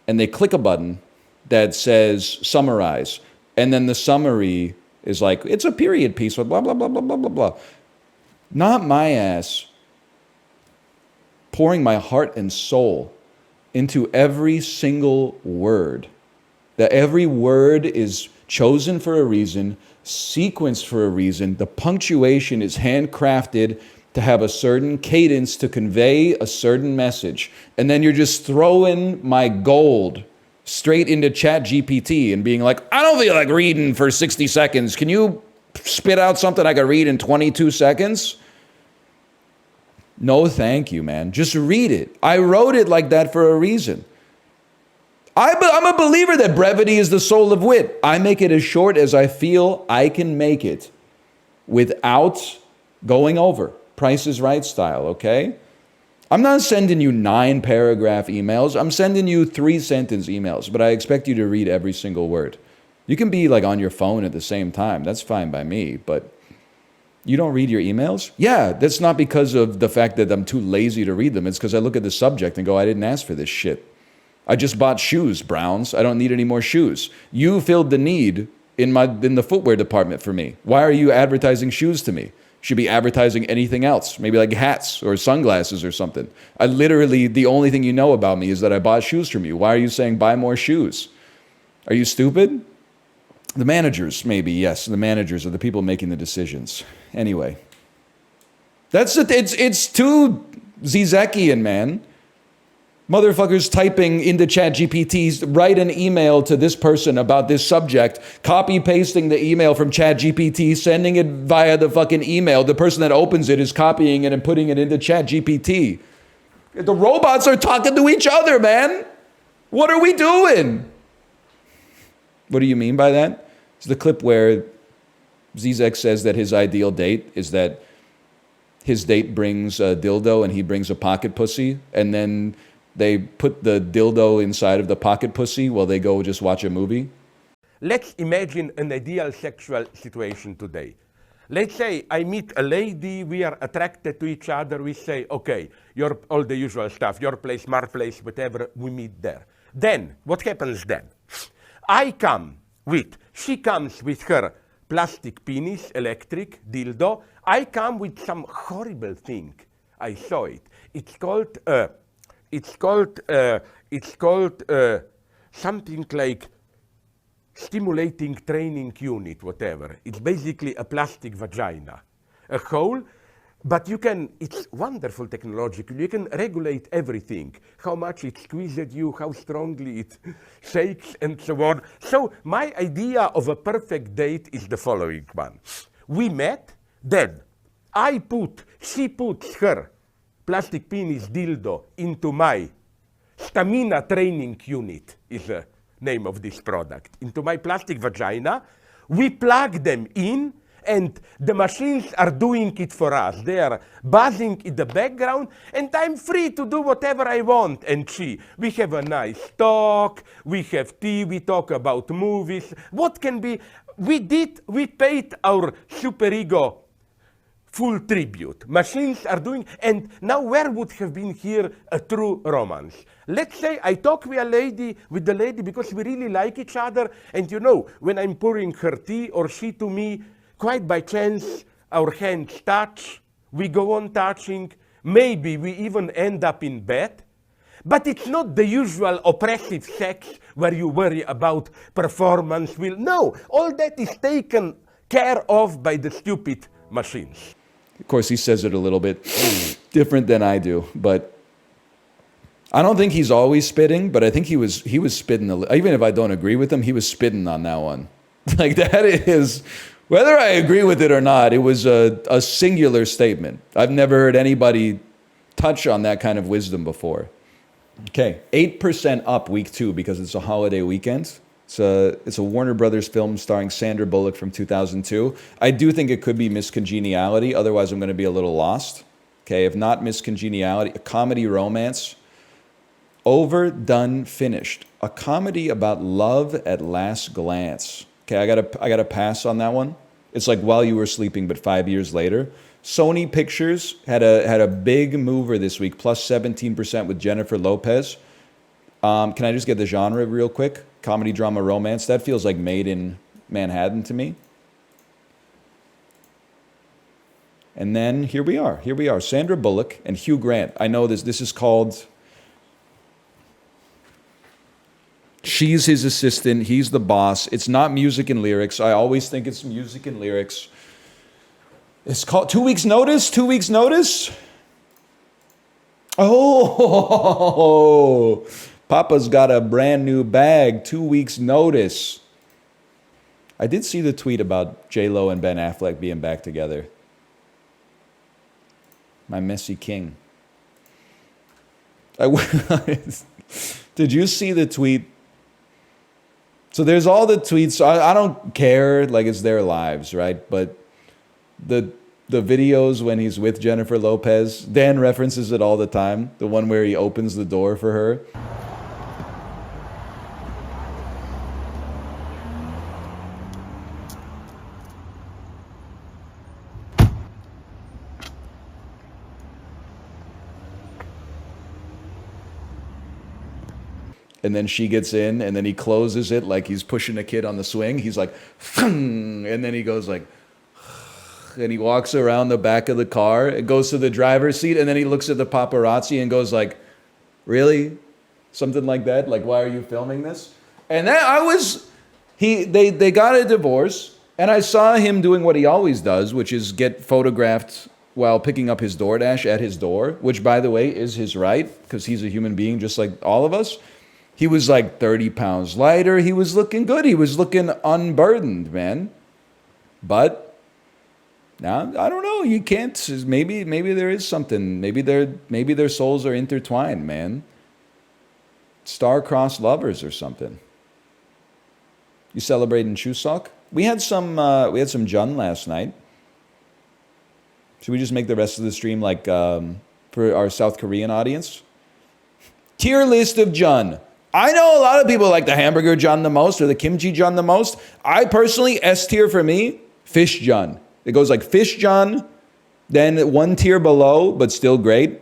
and they click a button that says summarize. And then the summary is like, it's a period piece with blah, blah, blah, blah, blah, blah, blah. Not my ass pouring my heart and soul into every single word. That every word is chosen for a reason, sequenced for a reason. The punctuation is handcrafted to have a certain cadence to convey a certain message. And then you're just throwing my gold straight into ChatGPT and being like, I don't feel like reading for 60 seconds. Can you spit out something I could read in 22 seconds? No, thank you, man. Just read it. I wrote it like that for a reason. I'm a believer that brevity is the soul of wit. I make it as short as I feel I can make it without going over. Price is Right style, okay? I'm not sending you 9-paragraph emails. I'm sending you 3-sentence emails, but I expect you to read every single word. You can be like on your phone at the same time. That's fine by me, but you don't read your emails? Yeah, that's not because of the fact that I'm too lazy to read them. It's because I look at the subject and go, I didn't ask for this shit. I just bought shoes, Browns. I don't need any more shoes. You filled the need in the footwear department for me. Why are you advertising shoes to me? Should be advertising anything else, maybe like hats or sunglasses or something. I literally, the only thing you know about me is that I bought shoes from you. Why are you saying buy more shoes? Are you stupid? The managers, maybe, yes. The managers are the people making the decisions. Anyway. That's it. It's too Zizekian, man. Motherfuckers typing into ChatGPT, write an email to this person about this subject, copy-pasting the email from ChatGPT, sending it via the fucking email. The person that opens it is copying it and putting it into ChatGPT. The robots are talking to each other, man. What are we doing? What do you mean by that? It's the clip where Zizek says that his ideal date is that his date brings a dildo and he brings a pocket pussy, and then they put the dildo inside of the pocket pussy while they go just watch a movie. Let's imagine an ideal sexual situation today. Let's say I meet a lady, we are attracted to each other, we say, okay, all the usual stuff, your place, my place, whatever, we meet there. Then, what happens then? She comes with her plastic penis, electric, dildo. I come with some horrible thing. I saw it. It's called something like stimulating training unit, whatever. It's basically a plastic vagina, a hole, but it's wonderful technological. You can regulate everything, how much it squeezes you, how strongly it shakes, and so on. So my idea of a perfect date is the following one. We met, then she puts her plastic penis dildo into my stamina training unit, is the name of this product, into my plastic vagina. We plug them in, and the machines are doing it for us. They are buzzing in the background, and I'm free to do whatever I want. And we have a nice talk, we have tea, we talk about movies. What can be? We paid our superego full tribute. Machines are doing, and now where would have been here a true romance? Let's say I talk with the lady because we really like each other, and when I'm pouring her tea or she to me, quite by chance, our hands touch, we go on touching, maybe we even end up in bed, but it's not the usual oppressive sex where you worry about performance. No, all that is taken care of by the stupid machines. Of course, he says it a little bit different than I do, but I don't think he's always spitting, but I think he was spitting, even if I don't agree with him, he was spitting on that one. Like, that is, whether I agree with it or not, it was a singular statement. I've never heard anybody touch on that kind of wisdom before. Okay, 8% up week 2 because it's a holiday weekend. It's a Warner Brothers film starring Sandra Bullock from 2002. I do think it could be Miss Congeniality, otherwise I'm going to be a little lost. Okay, if not Miss Congeniality, a comedy romance. Overdone Finished. A comedy about love at last glance. Okay, I gotta pass on that one. It's like While You Were Sleeping, but 5 years later. Sony Pictures had a big mover this week, plus 17% with Jennifer Lopez. Can I just get the genre real quick? Comedy, drama, romance. That feels like Made in Manhattan to me. And then here we are. Sandra Bullock and Hugh Grant. I know this is called She's His Assistant, he's the boss. It's not music and lyrics. I always think it's music and lyrics. It's called 2 Weeks Notice. 2 Weeks Notice. Oh, Papa's got a brand new bag. 2 weeks notice. I did see the tweet about J-Lo and Ben Affleck being back together. My messy king. Did you see the tweet? So there's all the tweets. I don't care, like it's their lives, right? But the videos when he's with Jennifer Lopez, Dan references it all the time. The one where he opens the door for her. And then she gets in, and then he closes it like he's pushing a kid on the swing. He's like, and then he goes like, and he walks around the back of the car. It goes to the driver's seat, and then he looks at the paparazzi and goes like, really? Something like that? Like, why are you filming this? And then they got a divorce, and I saw him doing what he always does, which is get photographed while picking up his DoorDash at his door, which, by the way, is his right, because he's a human being just like all of us. He was like 30 pounds lighter. He was looking good. He was looking unburdened, man. But now, I don't know. You can't. Maybe there is something. Maybe their souls are intertwined, man. Star-crossed lovers or something. You celebrating Chuseok? We had some Jun last night. Should we just make the rest of the stream like for our South Korean audience? Tier list of Jun. I know a lot of people like the hamburger Jun the most or the kimchi Jun the most. I personally, S tier for me, fish Jun. It goes like fish John, then one tier below, but still great.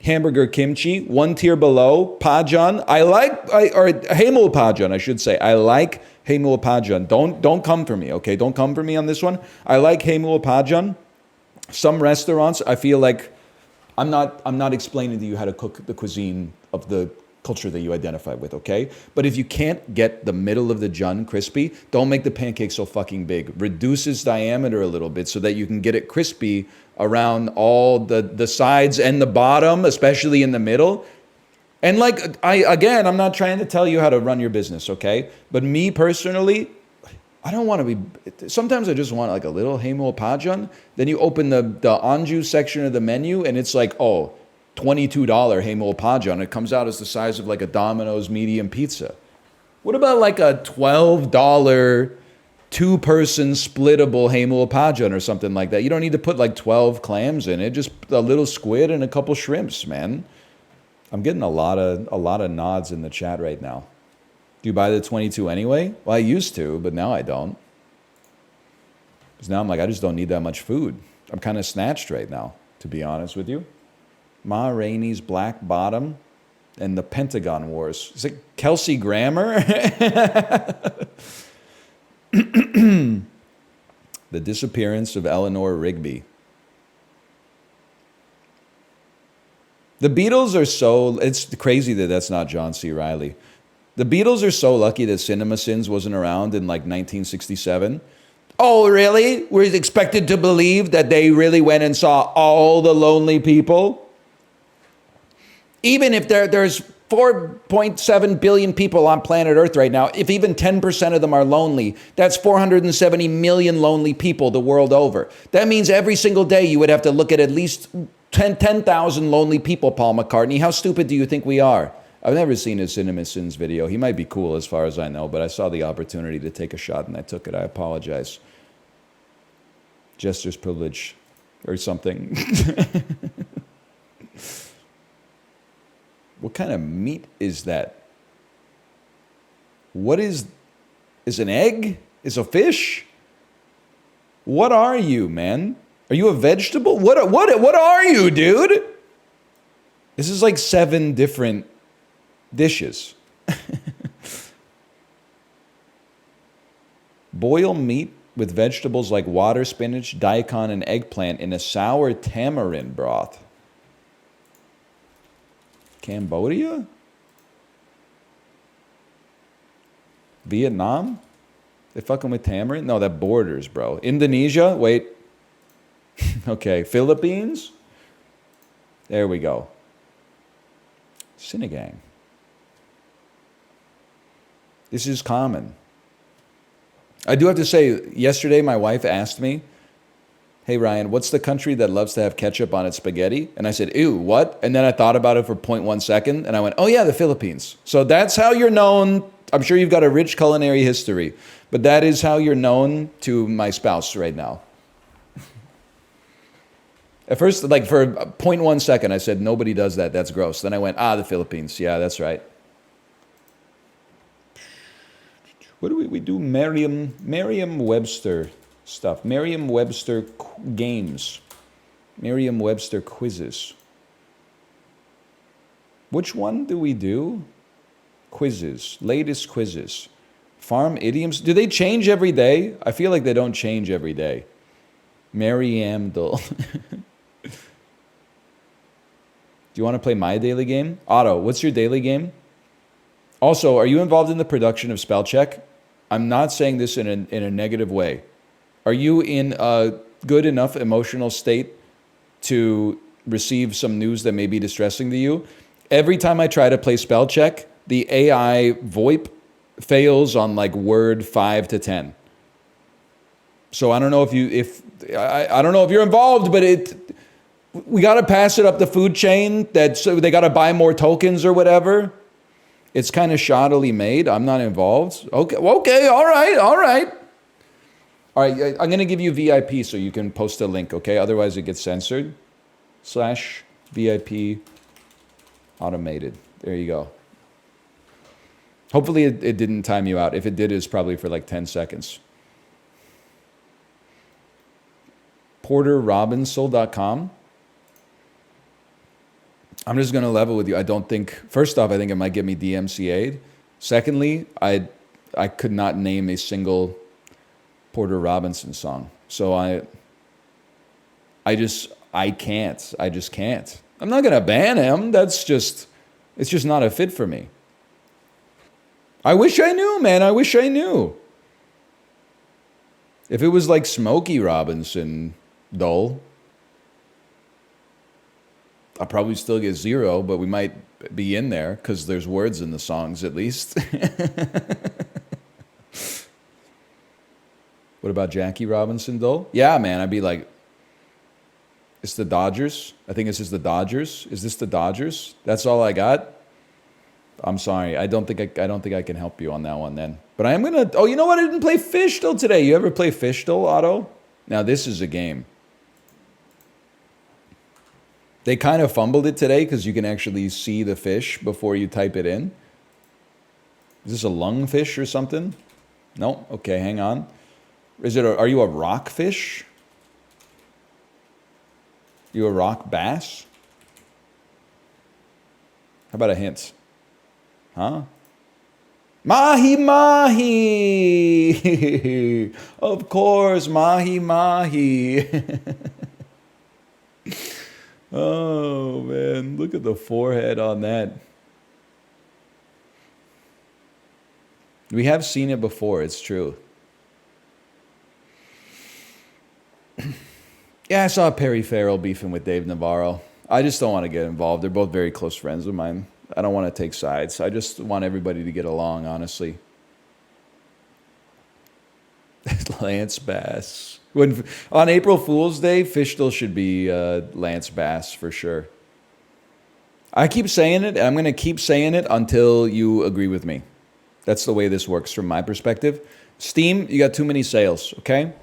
Hamburger kimchi, one tier below. Pajan, or Hamul Pajan, I should say. I like Hamul Pajan. Don't come for me, okay? Don't come for me on this one. I like Hamul Pajan. Some restaurants, I feel like I'm not explaining to you how to cook the cuisine of the culture that you identify with, okay? But if you can't get the middle of the jun crispy, don't make the pancake so fucking big. Reduce its diameter a little bit so that you can get it crispy around all the sides and the bottom, especially in the middle. And like, I'm not trying to tell you how to run your business, okay? But me personally, I don't want to be, sometimes I just want like a little Hamul Pajan. Then you open the anju section of the menu and it's like, oh, $22 Hamul Pajan. It comes out as the size of like a Domino's medium pizza. What about like a $12 two-person splittable Hamul Pajan or something like that? You don't need to put like 12 clams in it. Just a little squid and a couple shrimps, man. I'm getting a lot of nods in the chat right now. Do you buy the 22 anyway? Well, I used to, but now I don't. Because now I'm like, I just don't need that much food. I'm kind of snatched right now, to be honest with you. Ma Rainey's Black Bottom and the Pentagon Wars. Is it Kelsey Grammer? The disappearance of Eleanor Rigby. The Beatles are so... It's crazy that that's not John C. Reilly. The Beatles are so lucky that CinemaSins wasn't around in like 1967. Oh, really? We're expected to believe that they really went and saw all the lonely people? Even if there's 4.7 billion people on planet Earth right now, if even 10% of them are lonely, that's 470 million lonely people the world over. That means every single day you would have to look at least 10,000 lonely people, Paul McCartney. How stupid do you think we are? I've never seen his CinemaSins video. He might be cool as far as I know, but I saw the opportunity to take a shot and I took it. I apologize. Jester's privilege or something. What kind of meat is that? What is an egg? Is a fish? What are you, man? Are you a vegetable? What are you, dude? This is like 7 different dishes. Boil meat with vegetables like water spinach, daikon, and eggplant in a sour tamarind broth. Cambodia? Vietnam? They fucking with tamarind? No, that borders, bro. Indonesia? Wait. Okay, Philippines? There we go. Sinigang. This is common. I do have to say, yesterday my wife asked me, hey, Ryan, what's the country that loves to have ketchup on its spaghetti? And I said, ew, what? And then I thought about it for 0.1 second, and I went, oh, yeah, the Philippines. So that's how you're known. I'm sure you've got a rich culinary history, but that is how you're known to my spouse right now. At first, like for 0.1 second, I said, nobody does that. That's gross. Then I went, the Philippines. Yeah, that's right. What do we do? Merriam-Webster stuff. Merriam-Webster games. Merriam-Webster quizzes. Which one do we do? Quizzes. Latest quizzes. Farm idioms. Do they change every day? I feel like they don't change every day. Merriamdale. Do you want to play my daily game? Otto, what's your daily game? Also, are you involved in the production of Spell Check? I'm not saying this in a negative way. Are you in a good enough emotional state to receive some news that may be distressing to you? Every time I try to play Spell Check, the AI VoIP fails on like word 5 to 10. So I don't know I don't know if you're involved, but we got to pass it up the food chain. So they got to buy more tokens or whatever. It's kind of shoddily made. I'm not involved. Okay, all right. I'm going to give you VIP so you can post a link, okay? Otherwise it gets censored. /VIP automated. There you go. Hopefully it didn't time you out. If it did, it's probably for like 10 seconds. PorterRobinson.com. I'm just gonna level with you. I don't think. First off, I think it might get me DMCA'd. Secondly, I could not name a single Porter Robinson song. So I can't. I just can't. I'm not gonna ban him. It's just not a fit for me. I wish I knew, man. I wish I knew. If it was like Smokey Robinson, dull, I'll probably still get 0, but we might be in there because there's words in the songs at least. What about Jackie Robinson, dull? Yeah, man. I'd be like, it's the Dodgers. I think it's just the Dodgers. Is this the Dodgers? That's all I got. I'm sorry. I don't think I can help you on that one then. But I am gonna. Oh, you know what? I didn't play Fishtel today. You ever play Fishtel, Otto? Now this is a game. They kind of fumbled it today because you can actually see the fish before you type it in. Is this a lungfish or something? No. Okay, hang on. Are you a rockfish? You a rock bass? How about a hint? Huh? Mahi mahi! Of course, mahi mahi. Oh, man. Look at the forehead on that. We have seen it before. It's true. Yeah, I saw Perry Farrell beefing with Dave Navarro. I just don't want to get involved. They're both very close friends of mine. I don't want to take sides. I just want everybody to get along, honestly. Lance Bass. On April Fool's Day, Fishtel should be Lance Bass for sure. I keep saying it, and I'm going to keep saying it until you agree with me. That's the way this works from my perspective. Steam, you got too many sales, okay?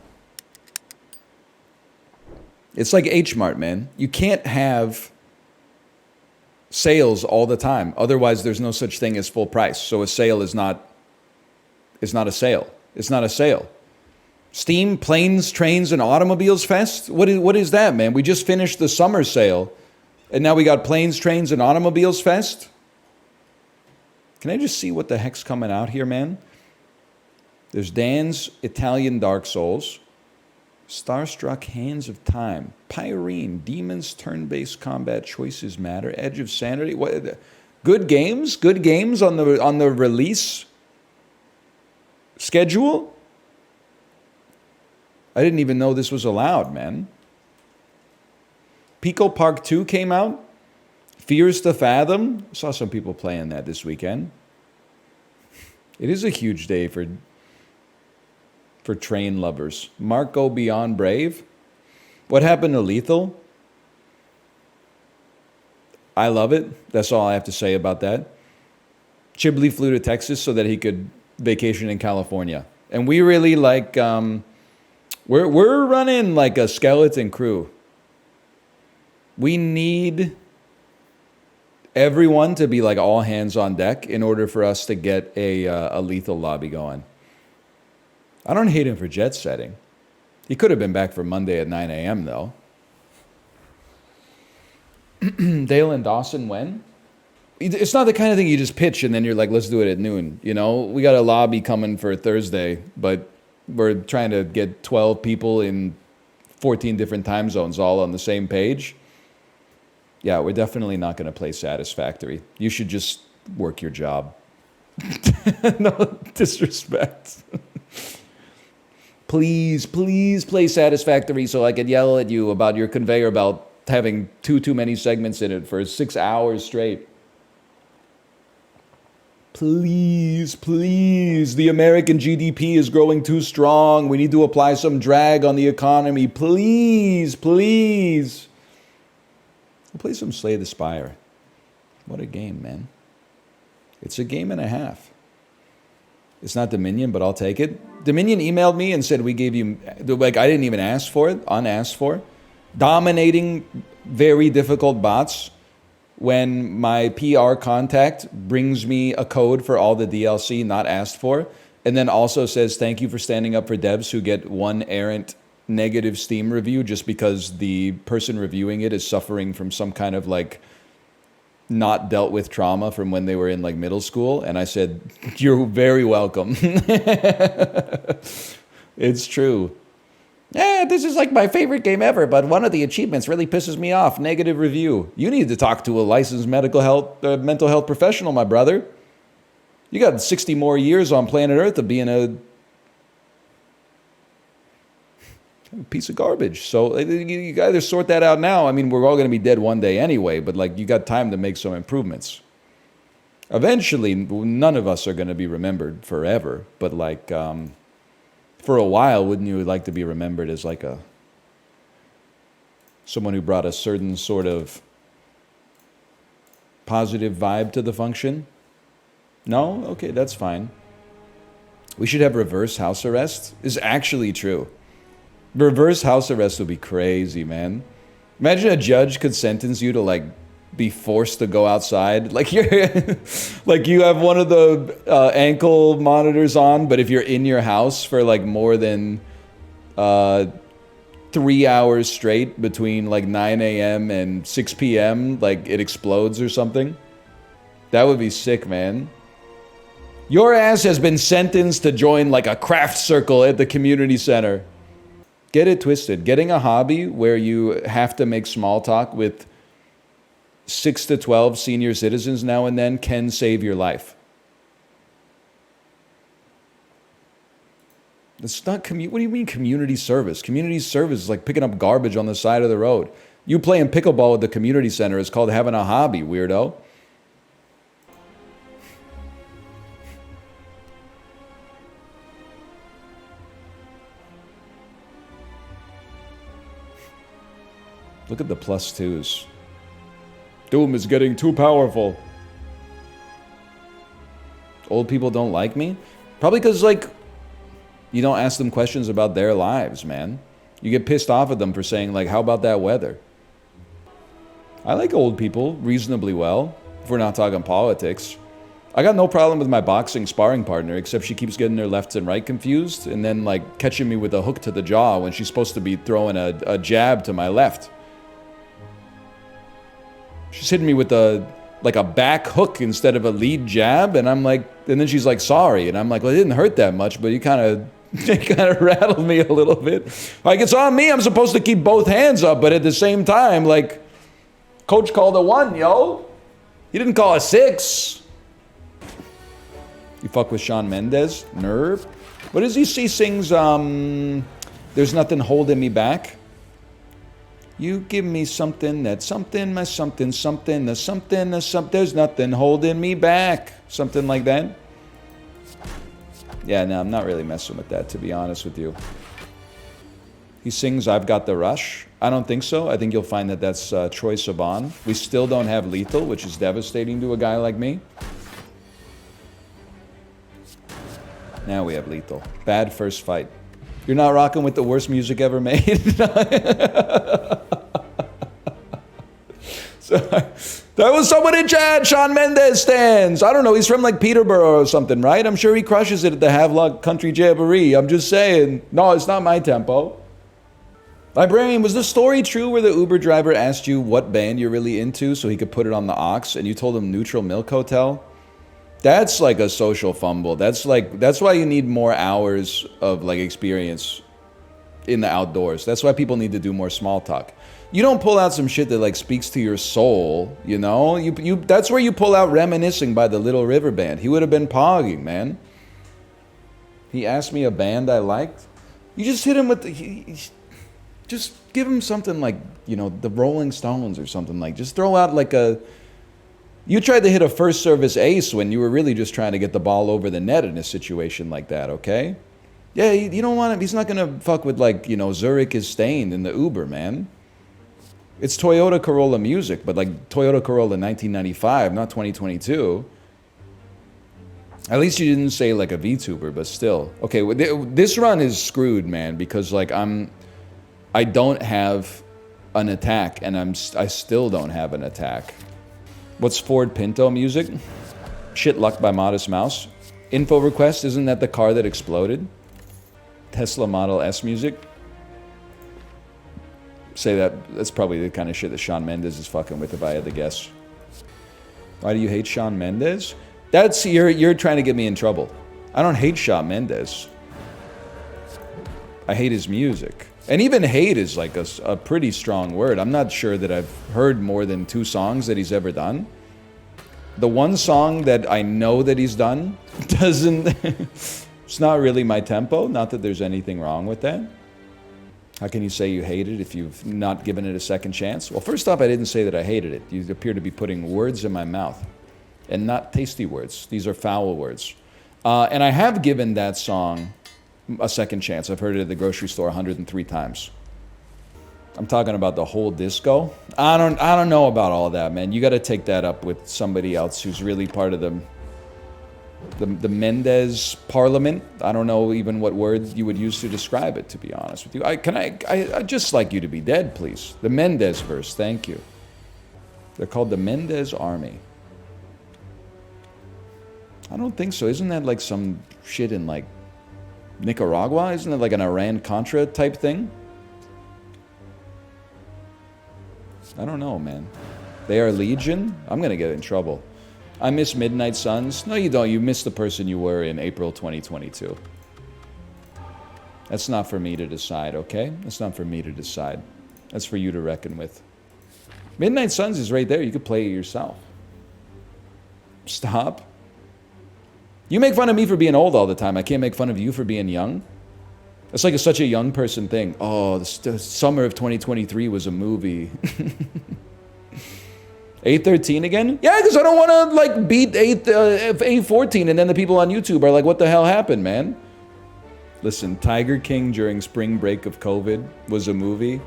It's like H-Mart, man. You can't have sales all the time. Otherwise, there's no such thing as full price. So a sale is not a sale. It's not a sale. Steam, Planes, Trains, and Automobiles Fest? What is that, man? We just finished the summer sale, and now we got Planes, Trains, and Automobiles Fest? Can I just see what the heck's coming out here, man? There's Dan's Italian Dark Souls, Starstruck Hands of Time, Pyrene, Demons, Turn-Based Combat Choices Matter, Edge of Sanity. What? Good games? Good games on the release schedule? I didn't even know this was allowed, man. Pico Park 2 came out. Fears to Fathom. I saw some people playing that this weekend. It is a huge day for train lovers. Marco Beyond Brave. What happened to Lethal? I love it. That's all I have to say about that. Chibley flew to Texas so that he could vacation in California. And we really like... We're running like a skeleton crew. We need everyone to be like all hands on deck in order for us to get a lethal lobby going. I don't hate him for jet setting. He could have been back for Monday at 9 a.m. though. Dale and Dawson when? It's not the kind of thing you just pitch and then you're like, let's do it at noon. You know, we got a lobby coming for Thursday, but we're trying to get 12 people in 14 different time zones all on the same page. Yeah, we're definitely not going to play Satisfactory. You should just work your job. No disrespect. Please play Satisfactory so I can yell at you about your conveyor belt having too many segments in it for 6 hours straight. Please, the American GDP is growing too strong. We need to apply some drag on the economy. Please. We'll play some Slay the Spire. What a game, man. It's a game and a half. It's not Dominion, but I'll take it. Dominion emailed me and said we gave you, like I didn't even ask for it, unasked for. Dominating very difficult bots. When my PR contact brings me a code for all the DLC not asked for, and then also says, thank you for standing up for devs who get one errant negative Steam review just because the person reviewing it is suffering from some kind of like not dealt with trauma from when they were in like middle school. And I said, you're very welcome. It's true. Yeah, this is like my favorite game ever, but one of the achievements really pisses me off. Negative review. You need to talk to a licensed mental health professional, my brother. You got 60 more years on planet Earth of being a piece of garbage. So you either sort that out now. I mean, we're all going to be dead one day anyway, but like you got time to make some improvements. Eventually, none of us are going to be remembered forever, but like for a while, wouldn't you like to be remembered as like someone who brought a certain sort of positive vibe to the function? No? Okay, that's fine. We should have reverse house arrest. Is actually true. Reverse house arrest would be crazy, man. Imagine a judge could sentence you to like be forced to go outside. Like you're like you have one of the ankle monitors on, but if you're in your house for like more than 3 hours straight between like 9 a.m. and 6 p.m., like it explodes or something. That would be sick, man. Your ass has been sentenced to join like a craft circle at the community center. Get it twisted. Getting a hobby where you have to make small talk with 6 to 12 senior citizens now and then can save your life. It's not what do you mean community service? Community service is like picking up garbage on the side of the road. You playing pickleball at the community center is called having a hobby, weirdo. Look at the +2s. Doom is getting too powerful. Old people don't like me? Probably because, like, you don't ask them questions about their lives, man. You get pissed off at them for saying, like, how about that weather? I like old people reasonably well, if we're not talking politics. I got no problem with my boxing sparring partner, except she keeps getting her left and right confused, and then, like, catching me with a hook to the jaw when she's supposed to be throwing a jab to my left. She's hitting me with a back hook instead of a lead jab, and I'm like, and then she's like, sorry, and I'm like, well, it didn't hurt that much, but you kind of rattled me a little bit. Like, it's on me, I'm supposed to keep both hands up, but at the same time, like, coach called a 1, yo. He didn't call a 6. You fuck with Shawn Mendes? Nerve. What does he see sings, There's Nothing Holding Me Back? You give me something, that's something, my something, something, the something, the something, there's nothing holding me back. Something like that. Yeah, no, I'm not really messing with that, to be honest with you. He sings I've Got the Rush. I don't think so. I think you'll find that that's Troye Sivan. We still don't have Lethal, which is devastating to a guy like me. Now we have Lethal. Bad first fight. You're not rocking with the worst music ever made? So, that was someone in chat. Shawn Mendes stands. I don't know. He's from like Peterborough or something, right? I'm sure he crushes it at the Havelock Country Jamboree. I'm just saying. No, it's not my tempo. Librarian, was the story true where the Uber driver asked you what band you're really into so he could put it on the aux and you told him Neutral Milk Hotel? That's like a social fumble. That's why you need more hours of like experience in the outdoors. That's why people need to do more small talk. You don't pull out some shit that like speaks to your soul, you know? That's where you pull out Reminiscing by the Little River Band. He would have been pogging, man. He asked me a band I liked. You just hit him with just give him something like, you know, the Rolling Stones or something like. Just throw out like a... You tried to hit a first service ace when you were really just trying to get the ball over the net in a situation like that, okay? Yeah, you don't want him. He's not going to fuck with, like, you know, Zurich is Stained in the Uber, man. It's Toyota Corolla music, but like Toyota Corolla 1995, not 2022. At least you didn't say like a VTuber, but still. Okay, this run is screwed, man, because like I don't have an attack, and I still don't have an attack. What's Ford Pinto music? Shit Luck by Modest Mouse. Info request, isn't that the car that exploded? Tesla Model S music. say that. That's probably the kind of shit that Shawn Mendes is fucking with, if I had to guess. Why do you hate Shawn Mendes? That's you're trying to get me in trouble. I don't hate Shawn Mendes. I hate his music. And even hate is like a pretty strong word. I'm not sure that I've heard more than 2 songs that he's ever done. The one song that I know that he's done doesn't... it's not really my tempo. Not that there's anything wrong with that. How can you say you hate it if you've not given it a second chance? Well, first off, I didn't say that I hated it. You appear to be putting words in my mouth. And not tasty words. These are foul words. And I have given that song a second chance. I've heard it at the grocery store 103 times. I'm talking about the whole disco. I don't know about all that, man. You got to take that up with somebody else who's really part of the Mendes Parliament. I don't know even what word you would use to describe it, to be honest with you. I'd just like you to be dead, please. The Mendes verse, thank you. They're called the Mendes Army. I don't think so. Isn't that like some shit in like Nicaragua? Isn't it like an Iran-Contra type thing? I don't know, man. They are Legion? I'm gonna get in trouble. I miss Midnight Suns. No, you don't. You miss the person you were in April 2022. That's not for me to decide, okay? That's not for me to decide. That's for you to reckon with. Midnight Suns is right there. You could play it yourself. Stop. You make fun of me for being old all the time. I can't make fun of you for being young. It's like such a young person thing. Oh, the summer of 2023 was a movie. 813 again? Yeah, because I don't want to like beat 814 and then the people on YouTube are like, what the hell happened, man? Listen, Tiger King during spring break of COVID was a movie.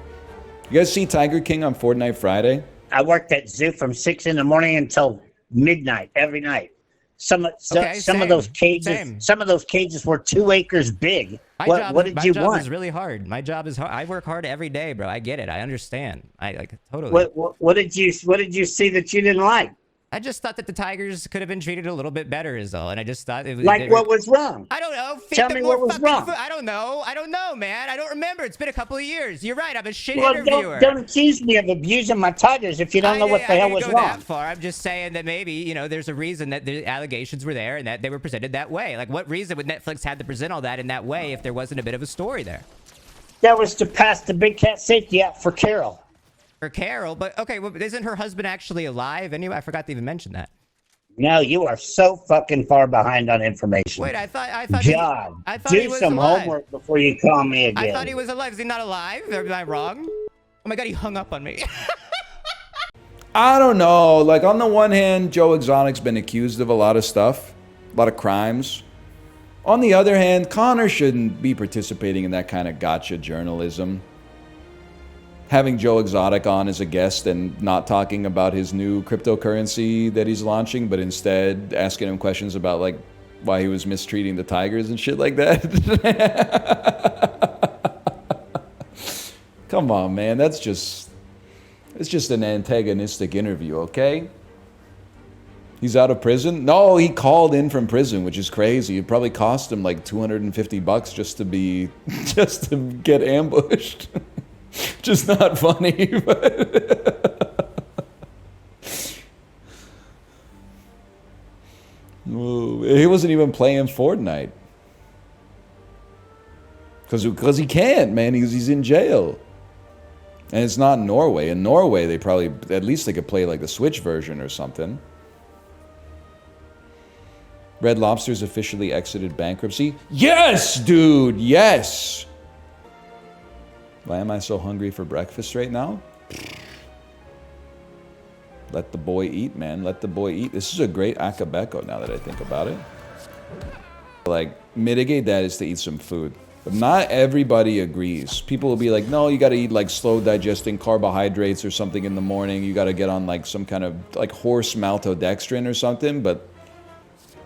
You guys see Tiger King on Fortnite Friday? I worked at zoo from 6 in the morning until midnight every night. Some of those cages were 2 acres big. What did you want? My job is really hard. My job is hard. I work hard every day, bro. I get it. I understand. I like totally. What did you see that you didn't like? I just thought that the Tigers could have been treated a little bit better, is all. And I just thought it was what was wrong? I don't know. Tell me what was wrong. I don't know, man. I don't remember. It's been a couple of years. You're right. I'm a shit Well, interviewer. don't accuse me of abusing my Tigers if you don't know what the hell was wrong. wrong. That far. I'm just saying that maybe there's a reason that the allegations were there and that they were presented that way. Like, what reason would Netflix have to present all that in that way if there wasn't a bit of a story there? That was to pass the Big Cat Safety Act for Carol. For Carol, but okay. Well, isn't her husband actually alive anyway? I forgot to even mention that. No, you are so fucking far behind on information. Wait, I thought God, I thought do he was some alive. homework before you call me again. I thought he was alive. Is he not alive? Am I wrong? Oh my god, he hung up on me. I don't know. Like, on the one hand, Joe Exotic's been accused of a lot of stuff, a lot of crimes. On the other hand, Connor shouldn't be participating in that kind of gotcha journalism. Having Joe Exotic on as a guest and not talking about his new cryptocurrency that he's launching, but instead asking him questions about like why he was mistreating the Tigers and shit like that. Come on, man. It's just an antagonistic interview, okay? He's out of prison? No, he called in from prison, which is crazy. It probably cost him like $250 just to get ambushed. Just not funny, but he wasn't even playing Fortnite because he can't, man. He's in jail, and it's not Norway. In Norway, they probably at least they could play like the Switch version or something. Red Lobster's officially exited bankruptcy. Yes, dude. Yes. Why am I so hungry for breakfast right now? Let the boy eat, man. Let the boy eat. This is a great akabeko now that I think about it. Like, mitigate that is to eat some food. But not everybody agrees. People will be like, no, you gotta eat like slow digesting carbohydrates or something in the morning. You gotta get on like some kind of like horse maltodextrin or something. But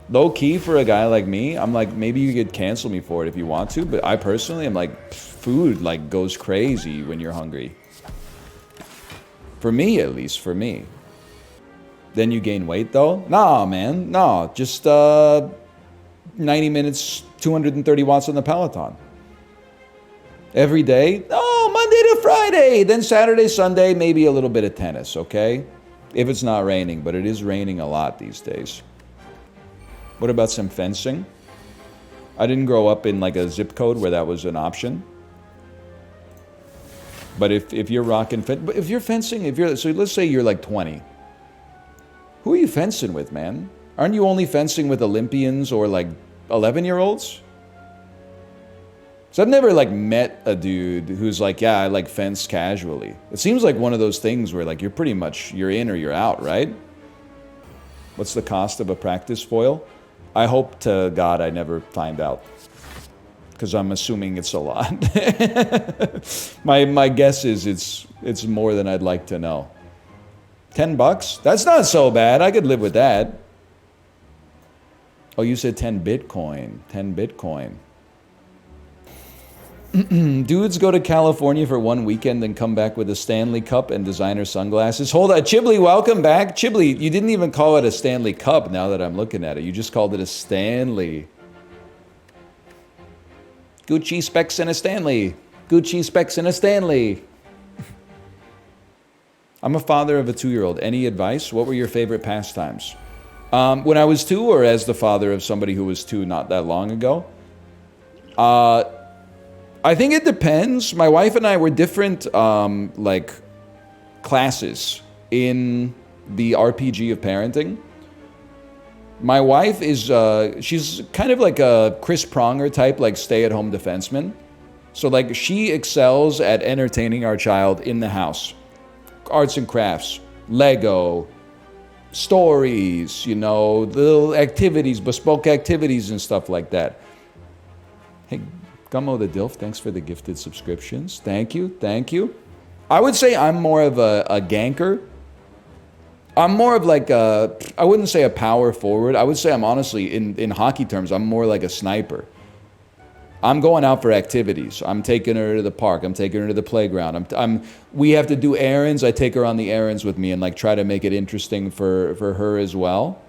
low key for a guy like me, I'm like, maybe you could cancel me for it if you want to. But I personally am like, food like goes crazy when you're hungry. For me, at least, for me. Then you gain weight though? Nah, man, no. Just 90 minutes, 230 watts on the Peloton. Every day? No, Monday to Friday, then Saturday, Sunday, maybe a little bit of tennis, okay? If it's not raining, but it is raining a lot these days. What about some fencing? I didn't grow up in like a zip code where that was an option. But if you're rocking, if you're fencing, so let's say you're like 20. Who are you fencing with, man? Aren't you only fencing with Olympians or like 11-year-olds? So I've never like met a dude who's like, yeah, I like fence casually. It seems like one of those things where like you're in or you're out, right? What's the cost of a practice foil? I hope to God I never find out, because I'm assuming it's a lot. my guess is it's more than I'd like to know. $10? That's not so bad. I could live with that. Oh, you said 10 Bitcoin. 10 Bitcoin. Dudes go to California for one weekend and come back with a Stanley Cup and designer sunglasses. Hold on, Chiblee, welcome back. Chiblee, you didn't even call it a Stanley Cup now that I'm looking at it. You just called it a Stanley. Gucci specs and a Stanley. Gucci specs and a Stanley. I'm a father of a 2-year-old. Any advice? What were your favorite pastimes? When I was 2, or as the father of somebody who was 2 not that long ago? I think it depends. My wife and I were different, like, classes in the RPG of parenting. My wife is, she's kind of like a Chris Pronger type, like, stay-at-home defenseman. So, like, she excels at entertaining our child in the house. Arts and crafts, Lego, stories, you know, little activities, bespoke activities and stuff like that. Hey, Gummo the Dilf, thanks for the gifted subscriptions. Thank you, thank you. I would say I'm more of a ganker. I'm more of like a, I wouldn't say a power forward. I would say I'm honestly, in hockey terms, I'm more like a sniper. I'm going out for activities. I'm taking her to the park. I'm taking her to the playground. We have to do errands. I take her on the errands with me and like try to make it interesting for her as well.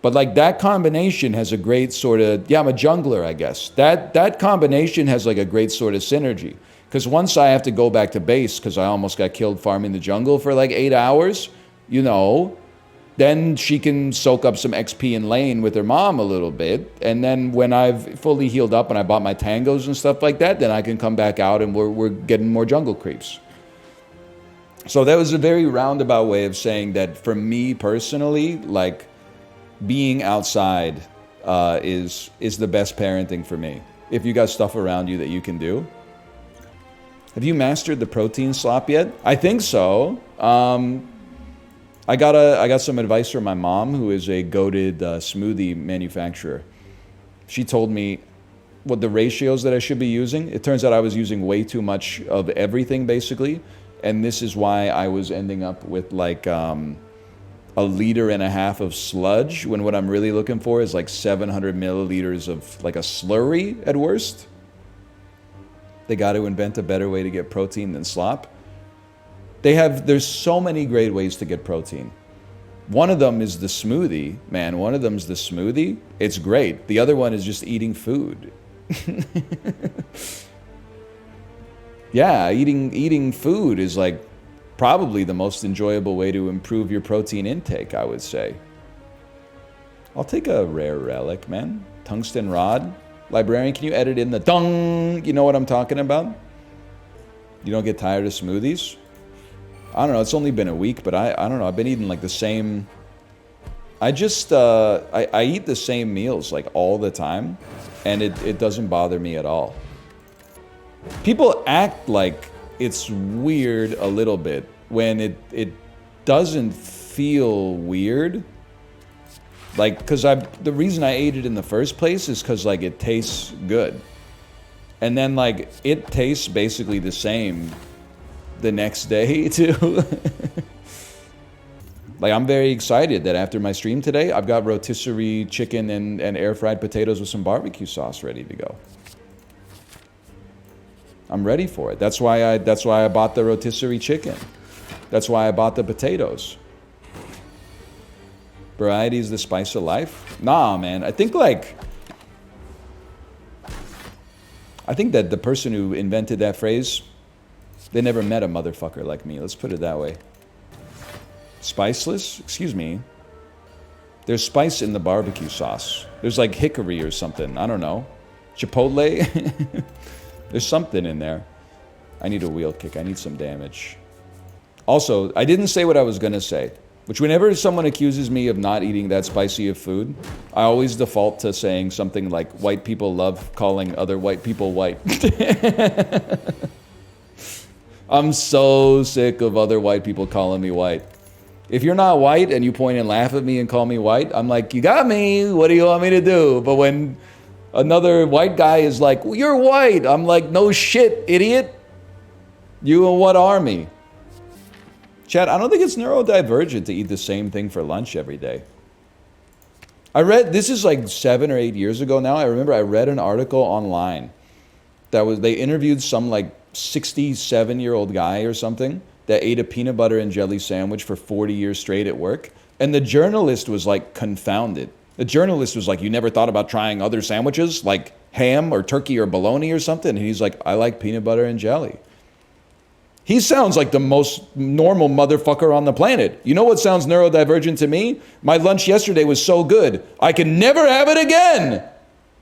But like that combination has a great sort of, yeah, I'm a jungler, I guess. That combination has like a great sort of synergy. Because once I have to go back to base because I almost got killed farming the jungle for like 8 hours, you know, then she can soak up some XP in lane with her mom a little bit. And then when I've fully healed up and I bought my tangos and stuff like that, then I can come back out and we're getting more jungle creeps. So that was a very roundabout way of saying that for me personally, like being outside is the best parenting for me. If you got stuff around you that you can do. Have you mastered the protein slop yet? I think so. I got some advice from my mom, who is a goated smoothie manufacturer. She told me what the ratios that I should be using. It turns out I was using way too much of everything, basically. And this is why I was ending up with like 1.5 liters of sludge, when what I'm really looking for is like 700 milliliters of like a slurry at worst. They got to invent a better way to get protein than slop. There's so many great ways to get protein. One of them is the smoothie, man. One of them's the smoothie. It's great. The other one is just eating food. Yeah, eating food is like probably the most enjoyable way to improve your protein intake, I would say. I'll take a rare relic, man. Tungsten rod. Librarian, can you edit in the dung? You know what I'm talking about? You don't get tired of smoothies? I don't know, it's only been a week, but I don't know, I've been eating like the same, I just, I eat the same meals like all the time, and it doesn't bother me at all. People act like it's weird a little bit when it doesn't feel weird. Like, because the reason I ate it in the first place is because like it tastes good. And then like it tastes basically the same the next day too. Like I'm very excited that after my stream today, I've got rotisserie chicken and air fried potatoes with some barbecue sauce ready to go. I'm ready for it. That's why I bought the rotisserie chicken. That's why I bought the potatoes. Variety is the spice of life? Nah, man. I think that the person who invented that phrase They never met a motherfucker like me. Let's put it that way. Spiceless? Excuse me. There's spice in the barbecue sauce. There's like hickory or something. I don't know. Chipotle? There's something in there. I need a wheel kick. I need some damage. Also, I didn't say what I was gonna say. Which whenever someone accuses me of not eating that spicy of food, I always default to saying something like, white people love calling other white people white. I'm so sick of other white people calling me white. If you're not white and you point and laugh at me and call me white, I'm like, you got me, what do you want me to do? But when another white guy is like, well, you're white, I'm like, no shit, idiot. You and what army? Chad, I don't think it's neurodivergent to eat the same thing for lunch every day. I read, this is like 7 or 8 years ago now, I remember I read an article online that was, they interviewed some like 67-year-old guy or something that ate a peanut butter and jelly sandwich for 40 years straight at work. And the journalist was like confounded. The journalist was like, you never thought about trying other sandwiches like ham or turkey or bologna or something? And he's like, I like peanut butter and jelly. He sounds like the most normal motherfucker on the planet. You know what sounds neurodivergent to me? My lunch yesterday was so good, I can never have it again.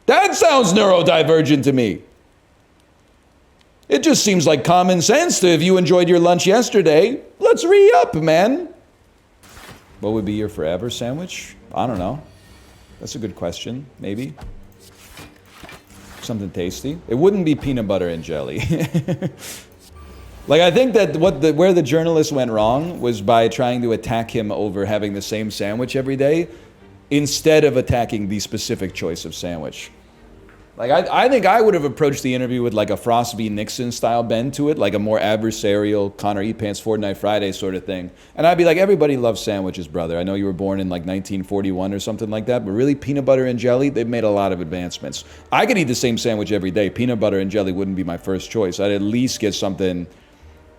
That sounds neurodivergent to me. It just seems like common sense to, if you enjoyed your lunch yesterday, let's re-up, man. What would be your forever sandwich? I don't know. That's a good question, maybe. Something tasty. It wouldn't be peanut butter and jelly. Like, I think that where the journalist went wrong was by trying to attack him over having the same sandwich every day instead of attacking the specific choice of sandwich. Like, I think I would have approached the interview with like a Frost v. Nixon style bend to it, like a more adversarial Connor Eat Pants Fortnite Friday sort of thing. And I'd be like, everybody loves sandwiches, brother. I know you were born in like 1941 or something like that, but really peanut butter and jelly, they've made a lot of advancements. I could eat the same sandwich every day. Peanut butter and jelly wouldn't be my first choice. I'd at least get something,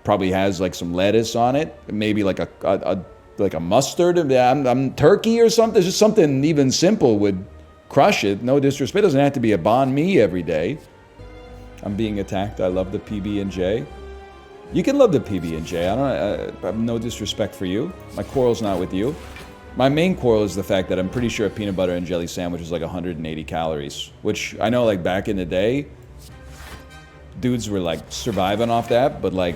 probably has like some lettuce on it, maybe like a mustard, I'm turkey or something. Just something even simple would crush it. No disrespect. It doesn't have to be a banh mi every day. I'm being attacked. I love the PB&J. You can love the PB&J. I have no disrespect for you. My quarrel's not with you. My main quarrel is the fact that I'm pretty sure a peanut butter and jelly sandwich is like 180 calories, which I know like back in the day, dudes were like surviving off that, but like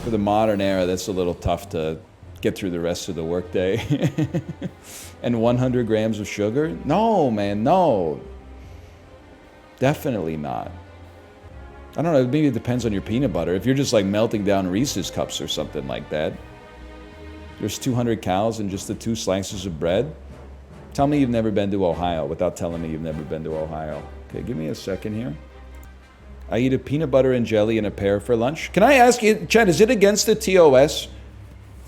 for the modern era, that's a little tough to get through the rest of the workday. And 100 grams of sugar? No, man, no. Definitely not. I don't know, maybe it depends on your peanut butter. If you're just like melting down Reese's cups or something like that. There's 200 calories in just the 2 slices of bread. Tell me you've never been to Ohio without telling me you've never been to Ohio. Okay, give me a second here. I eat a peanut butter and jelly and a pear for lunch. Can I ask you, Chad, is it against the TOS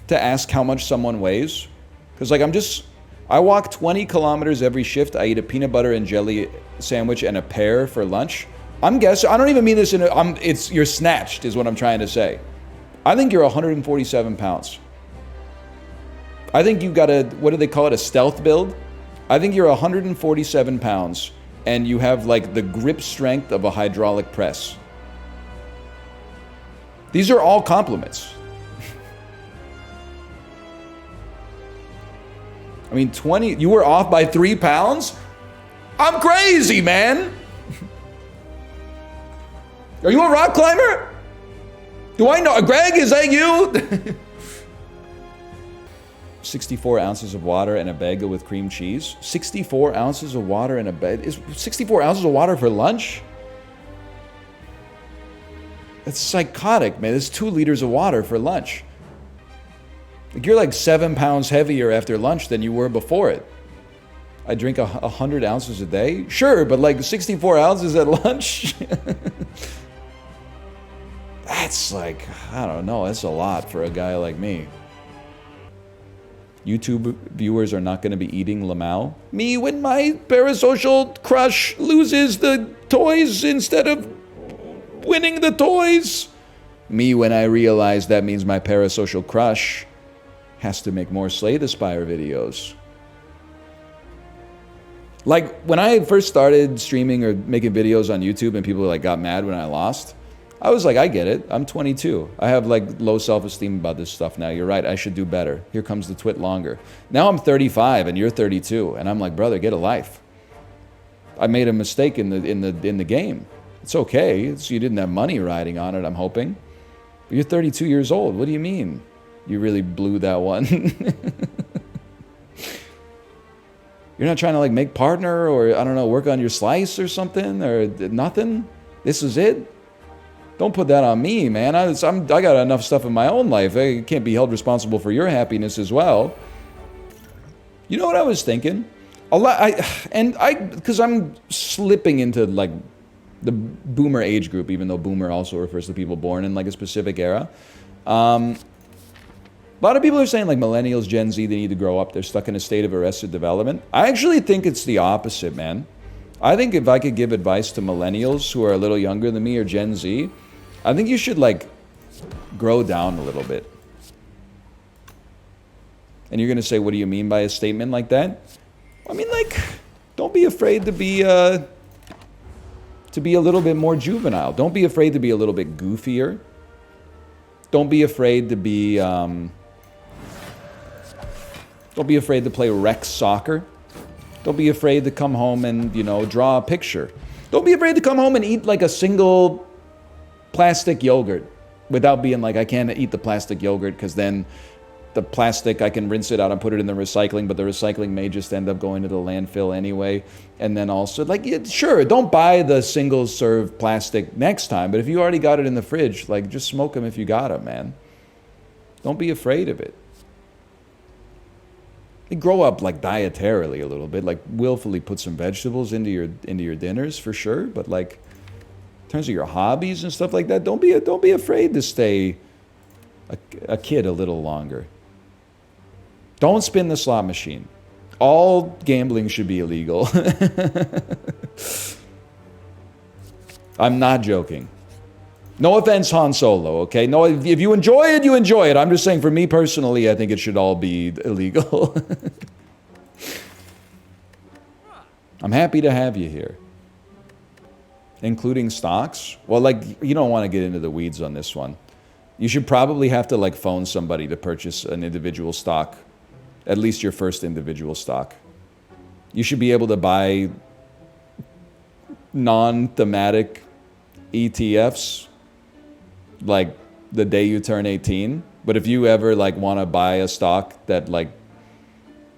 to ask how much someone weighs? Because like I walk 20 kilometers every shift. I eat a peanut butter and jelly sandwich and a pear for lunch. I'm guessing, I don't even mean this in you're snatched is what I'm trying to say. I think you're 147 pounds. I think you got what do they call it, a stealth build? I think you're 147 pounds and you have like the grip strength of a hydraulic press. These are all compliments. I mean, you were off by 3 pounds? I'm crazy, man. Are you a rock climber? Do I know? Greg, is that you? 64 ounces of water and a bagel with cream cheese. 64 ounces of water and a bagel. Is 64 ounces of water for lunch? That's psychotic, man. It's 2 liters of water for lunch. Like you're like 7 pounds heavier after lunch than you were before it. I drink 100 ounces a day? Sure, but like 64 ounces at lunch? That's like, I don't know, that's a lot for a guy like me. YouTube viewers are not going to be eating Lamau. Me when my parasocial crush loses the toys instead of winning the toys. Me when I realize that means my parasocial crush has to make more Slay the Spire videos. Like, when I first started streaming or making videos on YouTube and people like got mad when I lost, I was like, I get it. I'm 22. I have like low self-esteem about this stuff now. You're right. I should do better. Here comes the twit longer. Now I'm 35 and you're 32, and I'm like, brother, get a life. I made a mistake in the game. It's okay. You didn't have money riding on it, I'm hoping. But you're 32 years old. What do you mean? You really blew that one. You're not trying to like make partner or, I don't know, work on your slice or something or nothing? This is it? Don't put that on me, man. I got enough stuff in my own life. I can't be held responsible for your happiness as well. You know what I was thinking? Because I'm slipping into like the boomer age group, even though boomer also refers to people born in like a specific era. A lot of people are saying like millennials, Gen Z, they need to grow up. They're stuck in a state of arrested development. I actually think it's the opposite, man. I think if I could give advice to millennials who are a little younger than me or Gen Z, I think you should like grow down a little bit. And you're going to say, what do you mean by a statement like that? I mean, like, don't be afraid to be a little bit more juvenile. Don't be afraid to be a little bit goofier. Don't be afraid to be, don't be afraid to play rec soccer. Don't be afraid to come home and, you know, draw a picture. Don't be afraid to come home and eat like a single plastic yogurt without being like, I can't eat the plastic yogurt because then the plastic, I can rinse it out and put it in the recycling, but the recycling may just end up going to the landfill anyway. And then also, like, sure, don't buy the single-serve plastic next time, but if you already got it in the fridge, like, just smoke them if you got them, man. Don't be afraid of it. You grow up, like, dietarily a little bit, like, willfully put some vegetables into your dinners, for sure, but, like, in terms of your hobbies and stuff like that, don't be afraid to stay a kid a little longer. Don't spin the slot machine. All gambling should be illegal. I'm not joking. No offense, Han Solo, okay? No, if you enjoy it, you enjoy it. I'm just saying, for me personally, I think it should all be illegal. I'm happy to have you here. Including stocks? Well, like, you don't want to get into the weeds on this one. You should probably have to, like, phone somebody to purchase an individual stock. At least your first individual stock. You should be able to buy non-thematic ETFs, like, the day you turn 18. But if you ever, like, want to buy a stock that, like,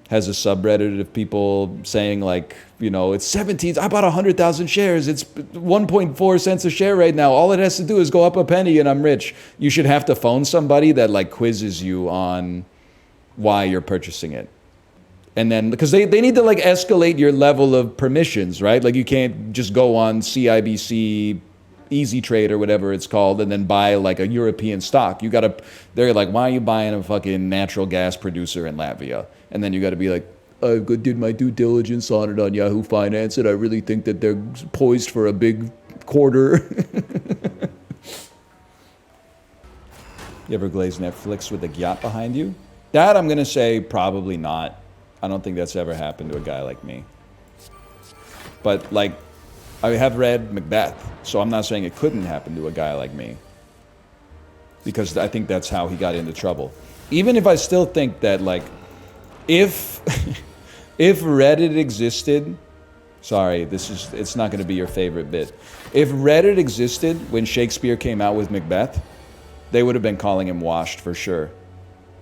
has a subreddit of people saying, like, you know, it's 17, I bought 100,000 shares, it's 1.4 cents a share right now, all it has to do is go up a penny and I'm rich. You should have to phone somebody that, like, quizzes you on why you're purchasing it. And then, because they need to, like, escalate your level of permissions, right? Like, you can't just go on CIBC Easy Trade or whatever it's called and then buy, like, a European stock. You gotta, they're like, why are you buying a fucking natural gas producer in Latvia? And then you gotta be like, I did my due diligence on it on Yahoo Finance and I really think that they're poised for a big quarter. You ever glaze Netflix with a gyat behind you? That I'm gonna say probably not. I don't think that's ever happened to a guy like me. But, like, I have read Macbeth, so I'm not saying it couldn't happen to a guy like me. Because I think that's how he got into trouble. Even if I still think that, like, if Reddit existed, sorry, it's not gonna be your favorite bit. If Reddit existed when Shakespeare came out with Macbeth, they would have been calling him washed for sure.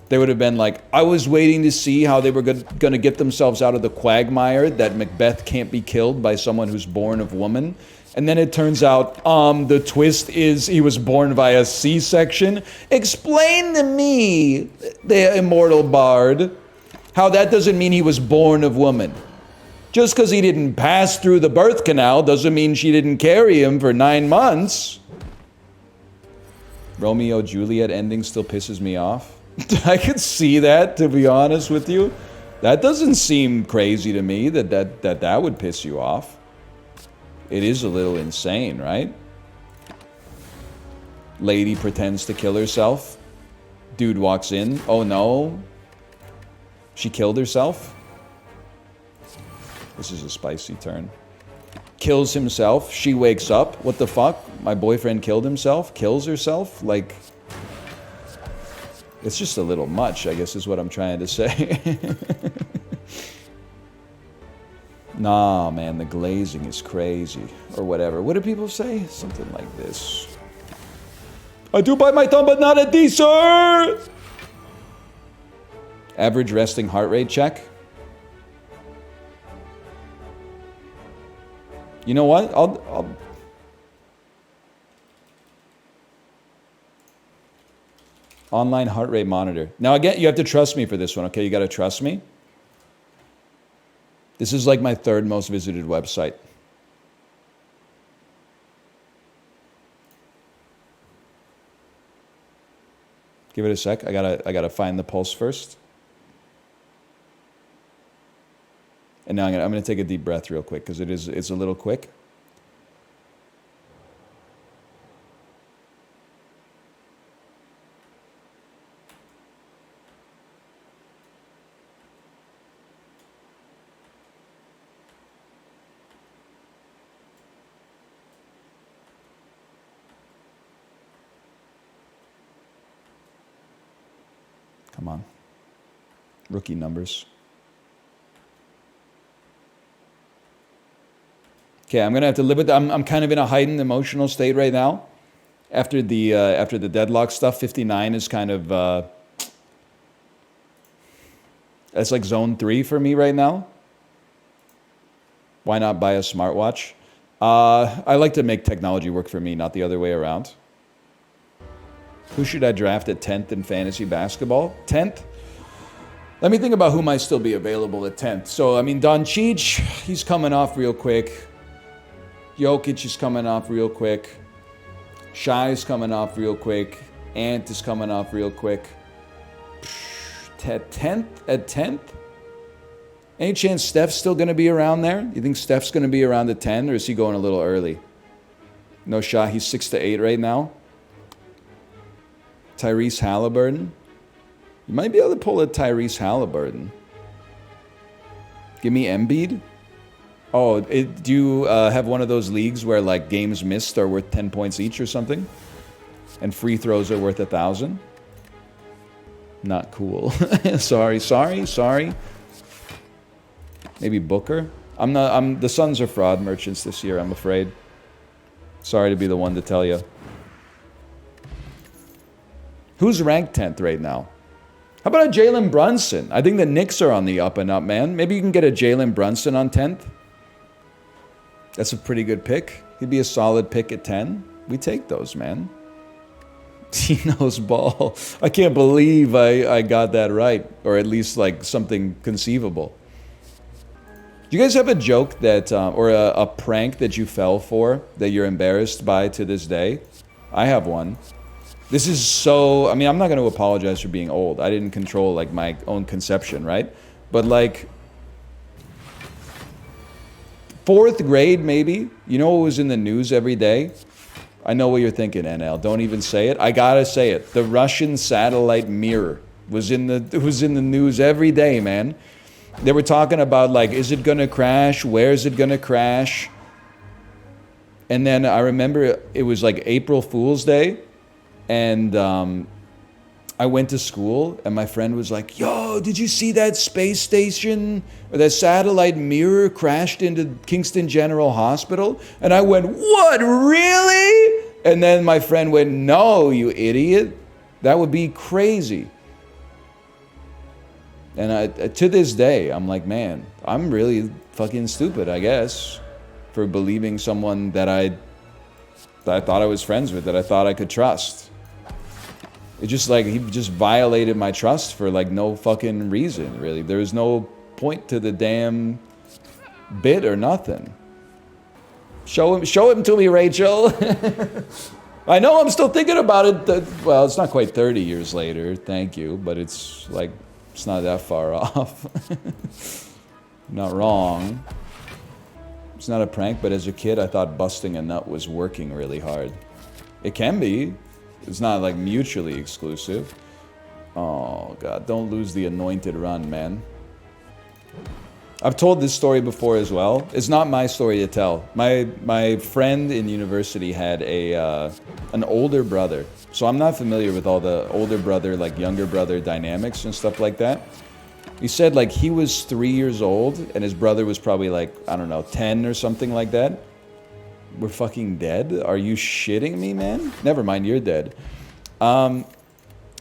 They would have been like, I was waiting to see how they were going to get themselves out of the quagmire that Macbeth can't be killed by someone who's born of woman. And then it turns out the twist is he was born via C-section. Explain to me, the immortal bard, how that doesn't mean he was born of woman. Just because he didn't pass through the birth canal doesn't mean she didn't carry him for 9 months. Romeo Juliet ending still pisses me off. I could see that, to be honest with you. That doesn't seem crazy to me that would piss you off. It is a little insane, right? Lady pretends to kill herself. Dude walks in. Oh no. She killed herself? This is a spicy turn. kills himself. She wakes up. What the fuck? My boyfriend killed himself? Kills herself? Like, it's just a little much, I guess is what I'm trying to say. Nah, man, the glazing is crazy. Or whatever. What do people say? Something like this. I do bite my thumb, but not a D, sir! Average resting heart rate check. You know what? I'll online heart rate monitor. Now again, you have to trust me for this one, okay? You gotta trust me. This is like my 3rd most visited website. Give it a sec. I gotta find the pulse first. And now I'm gonna take a deep breath real quick because it's a little quick. Come on. Rookie numbers. Okay, I'm gonna have to live with that. I'm kind of in a heightened emotional state right now. After the deadlock stuff, 59 is kind of that's like zone 3 for me right now. Why not buy a smartwatch? I like to make technology work for me, not the other way around. Who should I draft at 10th in fantasy basketball? 10th? Let me think about who might still be available at 10th. So, I mean, Doncic, he's coming off real quick. Jokic is coming off real quick. Shai's coming off real quick. Ant is coming off real quick. At 10th? Any chance Steph's still going to be around there? You think Steph's going to be around the 10, or is he going a little early? No shot. He's 6 to 8 right now. Tyrese Halliburton. You might be able to pull a Tyrese Halliburton. Give me Embiid. Oh, do you have one of those leagues where like games missed are worth 10 points each or something? And free throws are worth 1,000? Not cool. Sorry. Maybe Booker? The Suns are fraud merchants this year, I'm afraid. Sorry to be the one to tell you. Who's ranked 10th right now? How about a Jalen Brunson? I think the Knicks are on the up and up, man. Maybe you can get a Jalen Brunson on 10th. That's a pretty good pick. He'd be a solid pick at 10. We take those, man. He knows ball. I can't believe I got that right. Or at least like something conceivable. Do you guys have a joke that, or a prank that you fell for that you're embarrassed by to this day? I have one. This is so, I mean, I'm not going to apologize for being old. I didn't control, like, my own conception, right? But, like, 4th grade, maybe? You know what was in the news every day? I know what you're thinking, NL. Don't even say it. I gotta say it. The Russian satellite mirror was in the news every day, man. They were talking about, like, is it going to crash? Where is it going to crash? And then I remember it was, like, April Fool's Day. And I went to school, and my friend was like, yo, did you see that space station or that satellite mirror crashed into Kingston General Hospital? And I went, what, really? And then my friend went, no, you idiot. That would be crazy. And to this day, I'm like, man, I'm really fucking stupid, I guess, for believing someone that I thought I was friends with, that I thought I could trust. It just like, he just violated my trust for like no fucking reason, really. There was no point to the damn bit or nothing. Show him to me, Rachel. I know I'm still thinking about it. Well, it's not quite 30 years later, thank you, but it's like, it's not that far off. I'm not wrong. It's not a prank, but as a kid, I thought busting a nut was working really hard. It can be. It's not like mutually exclusive. Oh God, don't lose the anointed run, man. I've told this story before as well. It's not my story to tell. My friend in university had an older brother. So I'm not familiar with all the older brother, like younger brother dynamics and stuff like that. He said like he was 3 years old and his brother was probably like, I don't know, 10 or something like that. We're fucking dead? Are you shitting me, man? Never mind, you're dead. And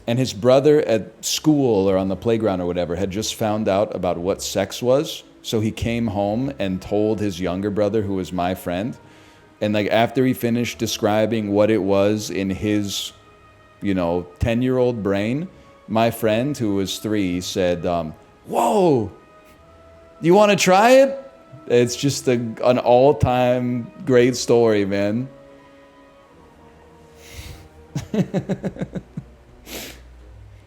his brother at school or on the playground or whatever had just found out about what sex was. So he came home and told his younger brother, who was my friend. And like after he finished describing what it was in his, 10-year-old brain, my friend, who was 3, said, whoa, you want to try it? It's just an all-time great story, man.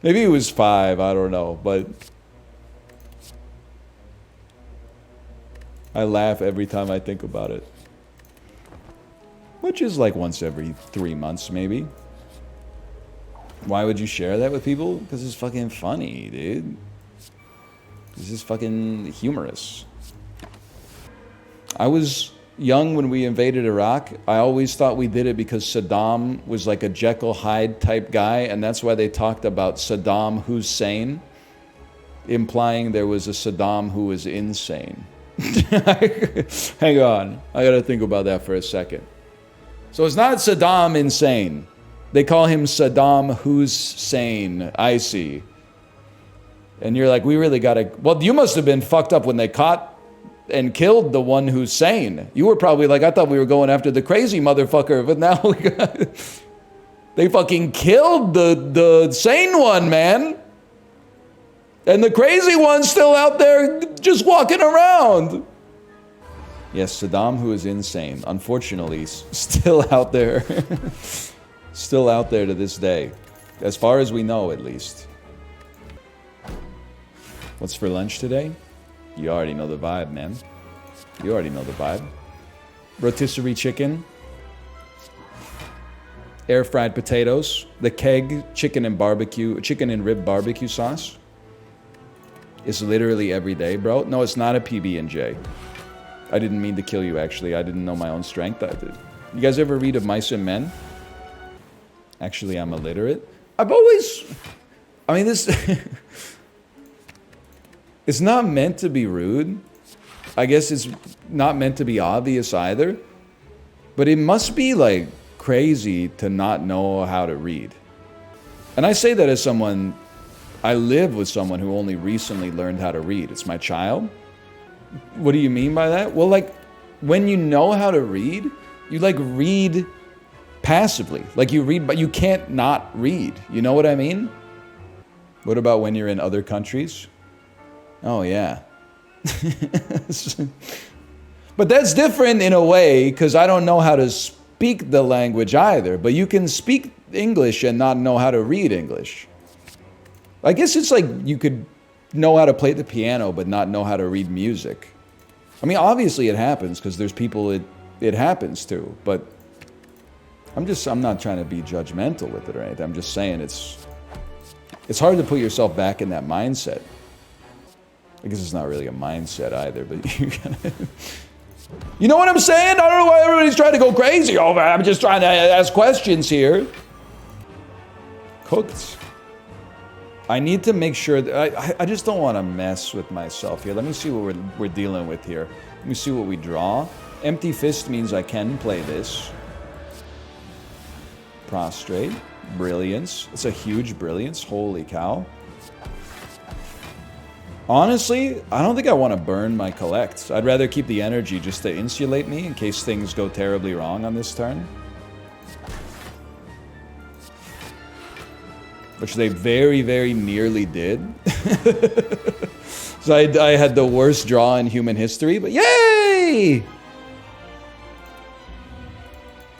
Maybe he was 5, I don't know, but I laugh every time I think about it. Which is like once every 3 months, maybe. Why would you share that with people? Because it's fucking funny, dude. This is fucking humorous. I was young when we invaded Iraq. I always thought we did it because Saddam was like a Jekyll Hyde type guy, and that's why they talked about Saddam who's sane, implying there was a Saddam who was insane. Hang on, I gotta think about that for a second. So it's not Saddam insane. They call him Saddam who's sane. I see. And you're like, we really gotta... Well, you must have been fucked up when they caught and killed the one who's sane. You were probably like, I thought we were going after the crazy motherfucker, but now we got... They fucking killed the sane one, man. And the crazy one's still out there just walking around. Yes, Saddam, who is insane, unfortunately, still out there. Still out there to this day. As far as we know, at least. What's for lunch today? You already know the vibe, man. You already know the vibe. Rotisserie chicken. Air-fried potatoes. The keg chicken and rib barbecue sauce. It's literally every day, bro. No, it's not a PB&J. I didn't mean to kill you, actually. I didn't know my own strength. You guys ever read of Mice and Men? Actually, I'm illiterate. I've always... I mean, this... It's not meant to be rude. I guess it's not meant to be obvious either. But it must be, like, crazy to not know how to read. And I say that as someone... I live with someone who only recently learned how to read. It's my child. What do you mean by that? Well, like, when you know how to read, you, like, read passively. Like, you read, but you can't not read. You know what I mean? What about when you're in other countries? Oh, yeah. But that's different in a way, because I don't know how to speak the language either. But you can speak English and not know how to read English. I guess it's like you could know how to play the piano but not know how to read music. I mean, obviously it happens because there's people it happens to, but I'm not trying to be judgmental with it or anything. I'm just saying it's hard to put yourself back in that mindset. I guess it's not really a mindset either, but you know what I'm saying? I don't know why everybody's trying to go crazy over it. I'm just trying to ask questions here. Cooked. I need to make sure that I just don't want to mess with myself here. Let me see what we're dealing with here. Let me see what we draw. Empty fist means I can play this. Prostrate. Brilliance. It's a huge brilliance. Holy cow. Honestly, I don't think I want to burn my collects. I'd rather keep the energy just to insulate me in case things go terribly wrong on this turn. Which they very, very nearly did. So I had the worst draw in human history, but yay!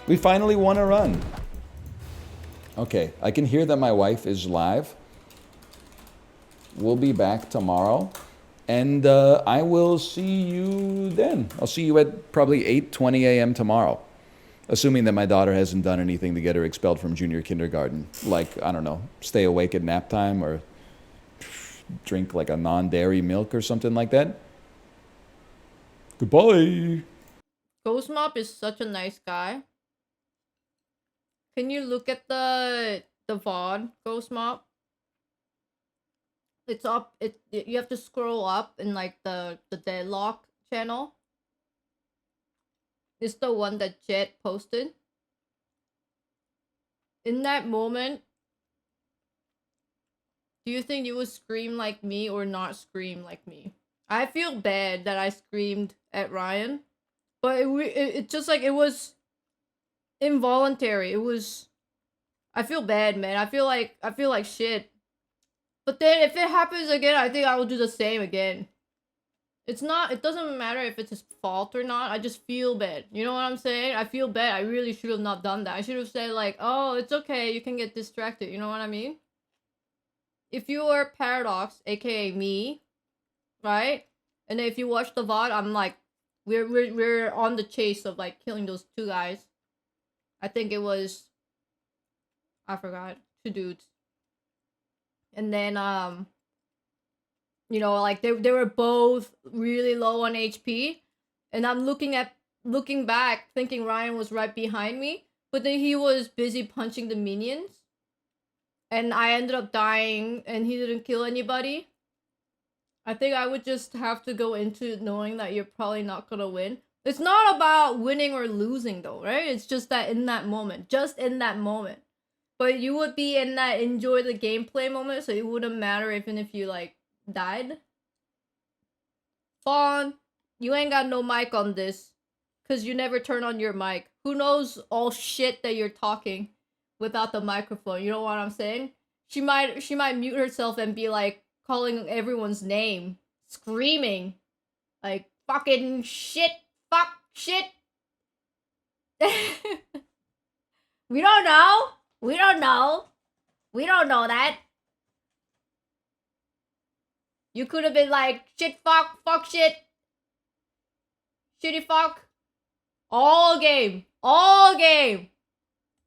We finally won a run. Okay, I can hear that my wife is live. We'll be back tomorrow. And I will see you then. I'll see you at probably 8:20 a.m. tomorrow. Assuming that my daughter hasn't done anything to get her expelled from junior kindergarten. Like, I don't know, stay awake at nap time or drink like a non-dairy milk or something like that. Goodbye. Ghost Mop is such a nice guy. Can you look at the VOD, Ghost Mop? It's up. You have to scroll up in like the deadlock channel. It's the one that Jet posted. In that moment, do you think you would scream like me or not scream like me? I feel bad that I screamed at Ryan, but it just like it was involuntary. It was. I feel bad, man. I feel like shit. But then if it happens again, I think I will do the same again. It doesn't matter if it's his fault or not. I just feel bad. You know what I'm saying? I feel bad. I really should have not done that. I should have said like, oh, it's okay. You can get distracted. You know what I mean? If you are Paradox, aka me, right? And then if you watch the VOD, I'm like, we're on the chase of like killing those two guys. I think it was, I forgot, 2 dudes. And then you know, like they were both really low on HP, and I'm looking back thinking Ryan was right behind me, but then he was busy punching the minions, and I ended up dying and he didn't kill anybody. I think I would just have to go into knowing that you're probably not gonna win. It's not about winning or losing though, right? It's just that in that moment, just in that moment. But you would be in that enjoy the gameplay moment, so it wouldn't matter even if you like died. Fawn, you ain't got no mic on this, cause you never turn on your mic. Who knows all shit that you're talking without the microphone? You know what I'm saying? She might mute herself and be like calling everyone's name, screaming, like fucking shit, fuck shit. We don't know. We don't know. We don't know that. You could have been like, shit, fuck, shit. Shitty fuck. All game. All game.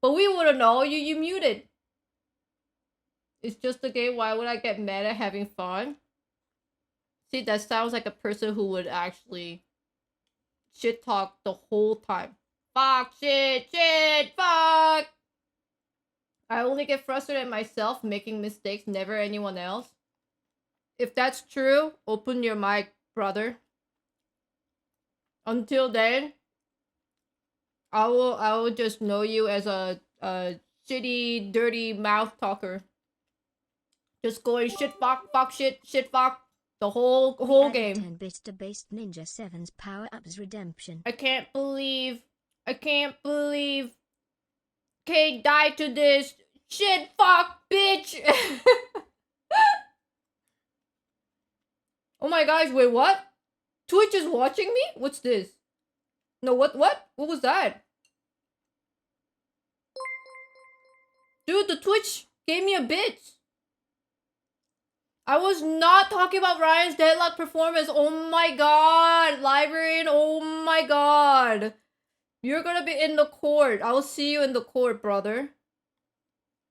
But we wouldn't know. You muted. It's just a game. Why would I get mad at having fun? See, that sounds like a person who would actually shit talk the whole time. Fuck, shit, fuck. I only get frustrated at myself making mistakes, never anyone else. If that's true, open your mic, brother. Until then, I will just know you as a shitty, dirty mouth talker. Just going shit fuck shit fuck the whole game. 10-bit debased Ninja 7's power-ups redemption. I can't believe Kate died to this. Shit fuck bitch. Oh my gosh, wait, what? Twitch is watching me? What's this? No, what? What was that? Dude, the Twitch gave me a bit. I was not talking about Ryan's deadlock performance. Oh my god, Librarian, oh my god. You're gonna be in the court. I will see you in the court, brother.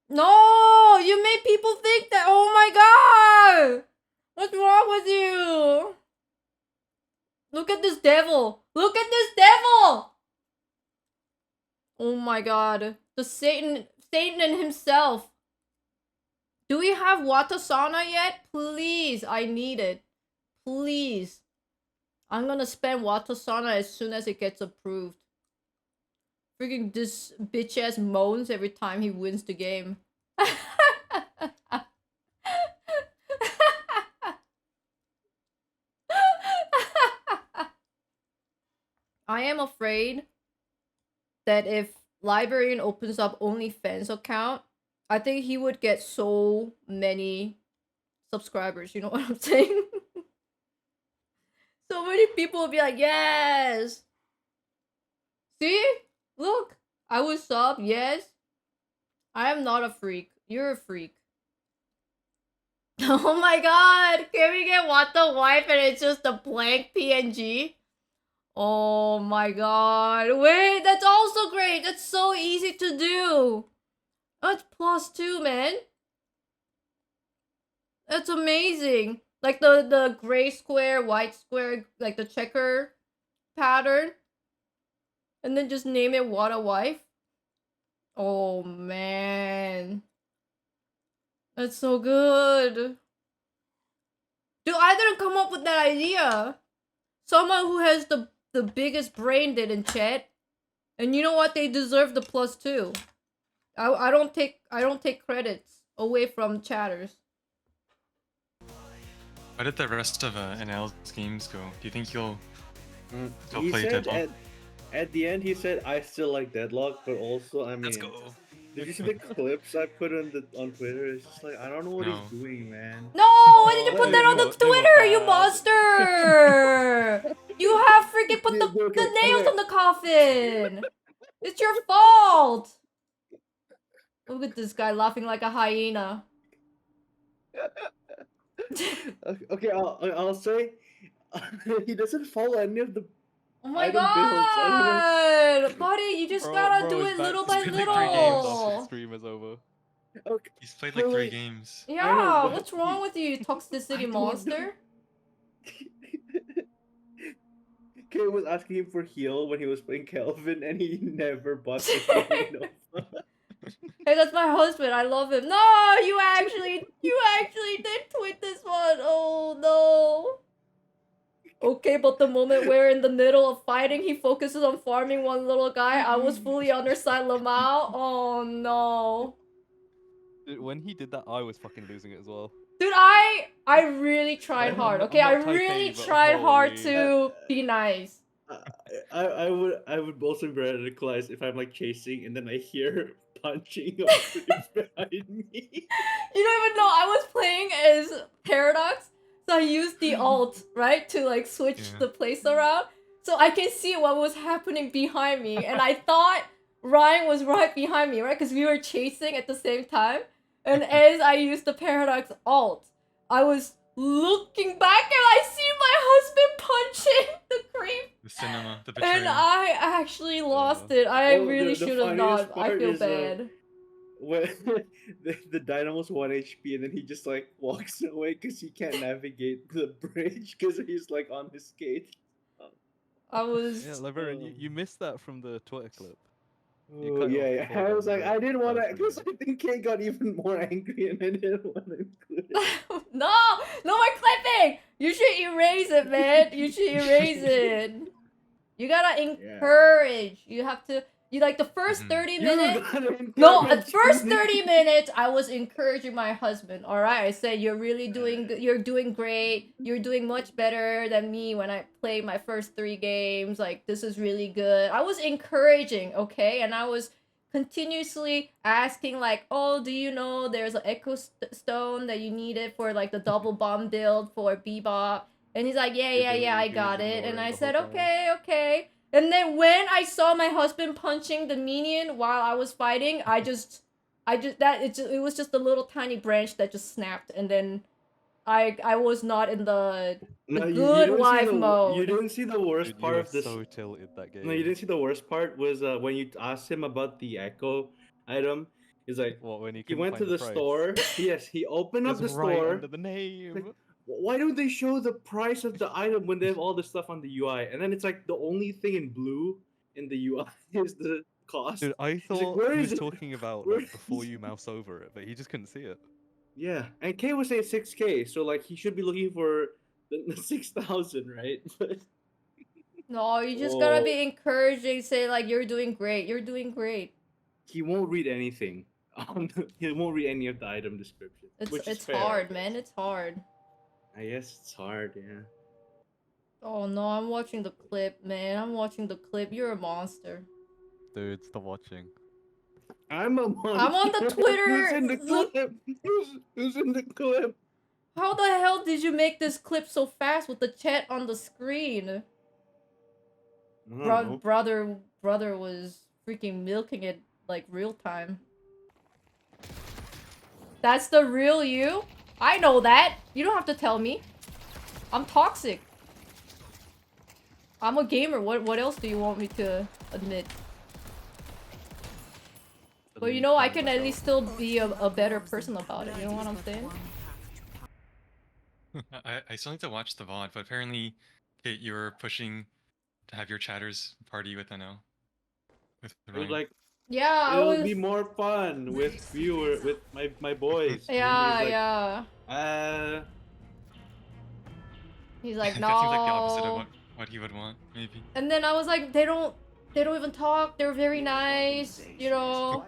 No, you made people think that. Oh my god. What's wrong with you? Look at this devil. Look at this devil. Oh my god. The Satan himself. Do we have Watasana yet? Please, I need it. Please. I'm gonna spend Watasana as soon as it gets approved. Freaking this bitch ass moans every time he wins the game. I am afraid that if Librarian opens up OnlyFans account, I think he would get so many subscribers. You know what I'm saying? So many people will be like, yes. See? Look. I will sub. Yes. I am not a freak. You're a freak. Oh my god. Can we get what the wife and it's just a blank PNG? Oh my god. Wait, that's also great. That's so easy to do. That's +2, man. That's amazing. Like the gray square, white square, like the checker pattern and then just name it What a Wife? Oh man. That's so good. Dude, I didn't come up with that idea. Someone who has the biggest brain did in chat. And you know what? They deserve the +2. I don't take credits away from chatters. How did the rest of NL's games go? Do you think he'll He play said Deadlock? at the end, he said, "I still like Deadlock, but also, I mean, Let's go. did you see the clips I put on Twitter? It's just like I don't know what No. he's doing, man. No, why did you put that on the Twitter, you monster? You have freaking put the nails on the coffin. It's your fault. Look at this guy laughing like a hyena. Okay, I'll say he doesn't follow any of the. Oh my item builds. I god, buddy, you just gotta do it little by little. Stream is over. Okay. He's played like 3 games. Yeah, what's wrong with you, toxicity monster? Kay was asking him for heal when he was playing Kelvin, and he never bought the Hey, that's my husband. I love him. No, you actually did tweet this one. Oh no. Okay, but the moment we're in the middle of fighting, he focuses on farming one little guy. I was fully on their side, Lamau. Oh no. Dude, when he did that, I was fucking losing it as well. Dude, I really tried hard. Okay, I really tried hard to be nice. I would also be radicalized if I'm like chasing and then I hear punching of flames behind me. You don't even know I was playing as Paradox, so I used the alt, right, to like switch the place around, so I can see what was happening behind me, and I thought Ryan was right behind me, right, because we were chasing at the same time, and as I used the Paradox alt, I was looking back and I see my husband punching the creep. The cinema, the betrayal. And I actually lost it. I really the should have funniest not. I part feel is, bad. When the Dynamo's 1 HP and then he just like walks away because he can't navigate the bridge because he's like on his skate. I was. Yeah, Laverne, you missed that from the Twitter clip. Oh, yeah. I was like, I didn't want to, because I think Kay got even more angry and I didn't want to include it. No more clipping. You should erase it, man. You should erase it. You gotta encourage. You have to. You like the first 30 minutes. No, at first 30 minutes, I was encouraging my husband. All right, I said you're really doing. You're doing great. You're doing much better than me when I played my first 3 games. Like this is really good. I was encouraging, okay, and I was continuously asking like, oh, do you know there's an echo stone that you needed for like the double bomb build for Bebop? And he's like, yeah, I got it. And I said, okay. And then when I saw my husband punching the minion while I was fighting, it was just a little tiny branch that just snapped, and then I was not in the good wife mode. You didn't see the worst part of this. So tilted that game. No, you didn't see the worst part was when you asked him about the echo item. He's like, when he went to the store. Yes, he opened up the store. Right under the name. Like, why don't they show the price of the item when they have all this stuff on the UI? And then it's like the only thing in blue in the UI is the cost. Dude, I He's like, thought "Where he is was it?" talking about like before you mouse over it, but he just couldn't see it. Yeah, and K was saying 6K, so like he should be looking for the 6,000, right? No, you just gotta be encouraging. Say like, you're doing great. You're doing great. He won't read anything. He won't read any of the item description. It's hard, man. It's hard. I guess it's hard, yeah. Oh no, I'm watching the clip, man. I'm watching the clip. You're a monster. Dude, stop watching. I'm a monster. I'm on the Twitter. Who's in the clip? Who's in the clip? How the hell did you make this clip so fast with the chat on the screen? Brother was freaking milking it like real time. That's the real you? I know that. You don't have to tell me. I'm toxic. I'm a gamer. What else do you want me to admit? But you know, I can at least still be a better person about it. You know what I'm saying? I still need to watch the VOD, but apparently, Kate, you were pushing have your chatters party with NL? With It was Ryan? like, Yeah, it'll be more fun with my boys. And Yeah, he's like, yeah. He's like, no. That seems like the opposite of what he would want, maybe. And then I was like, they don't even talk. They're very nice, you know.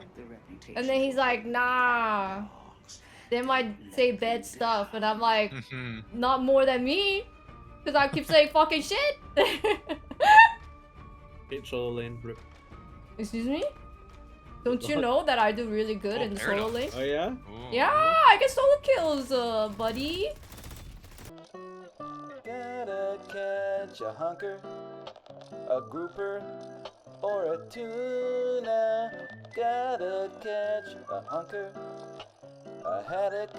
And then he's like, nah. They might say bad stuff, and I'm like, not more than me, because I keep saying fucking shit. Hit solo lane, rip. Excuse me? Don't you know that I do really good in solo lane? Oh yeah? Yeah, I get solo kills, buddy. Gotta catch a hunker, a grouper, or a tuna. Gotta catch a hunker, a haddock,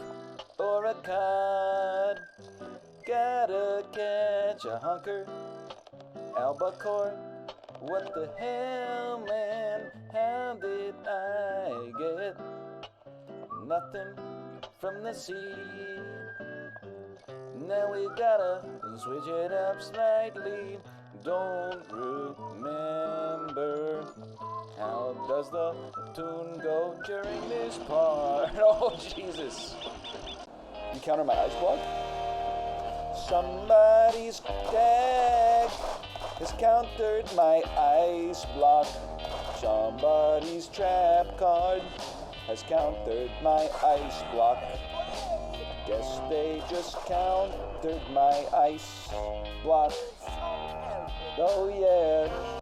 or a cod. Gotta catch a hunker, albacore. What the hell, man? How did I get nothing from the sea? Now we gotta switch it up slightly. Don't remember. How does the tune go during this part? Oh, Jesus. Encounter my ice block? Somebody's tag has countered my ice block. Somebody's trap card has countered my ice block. Guess they just countered my ice block. Oh yeah.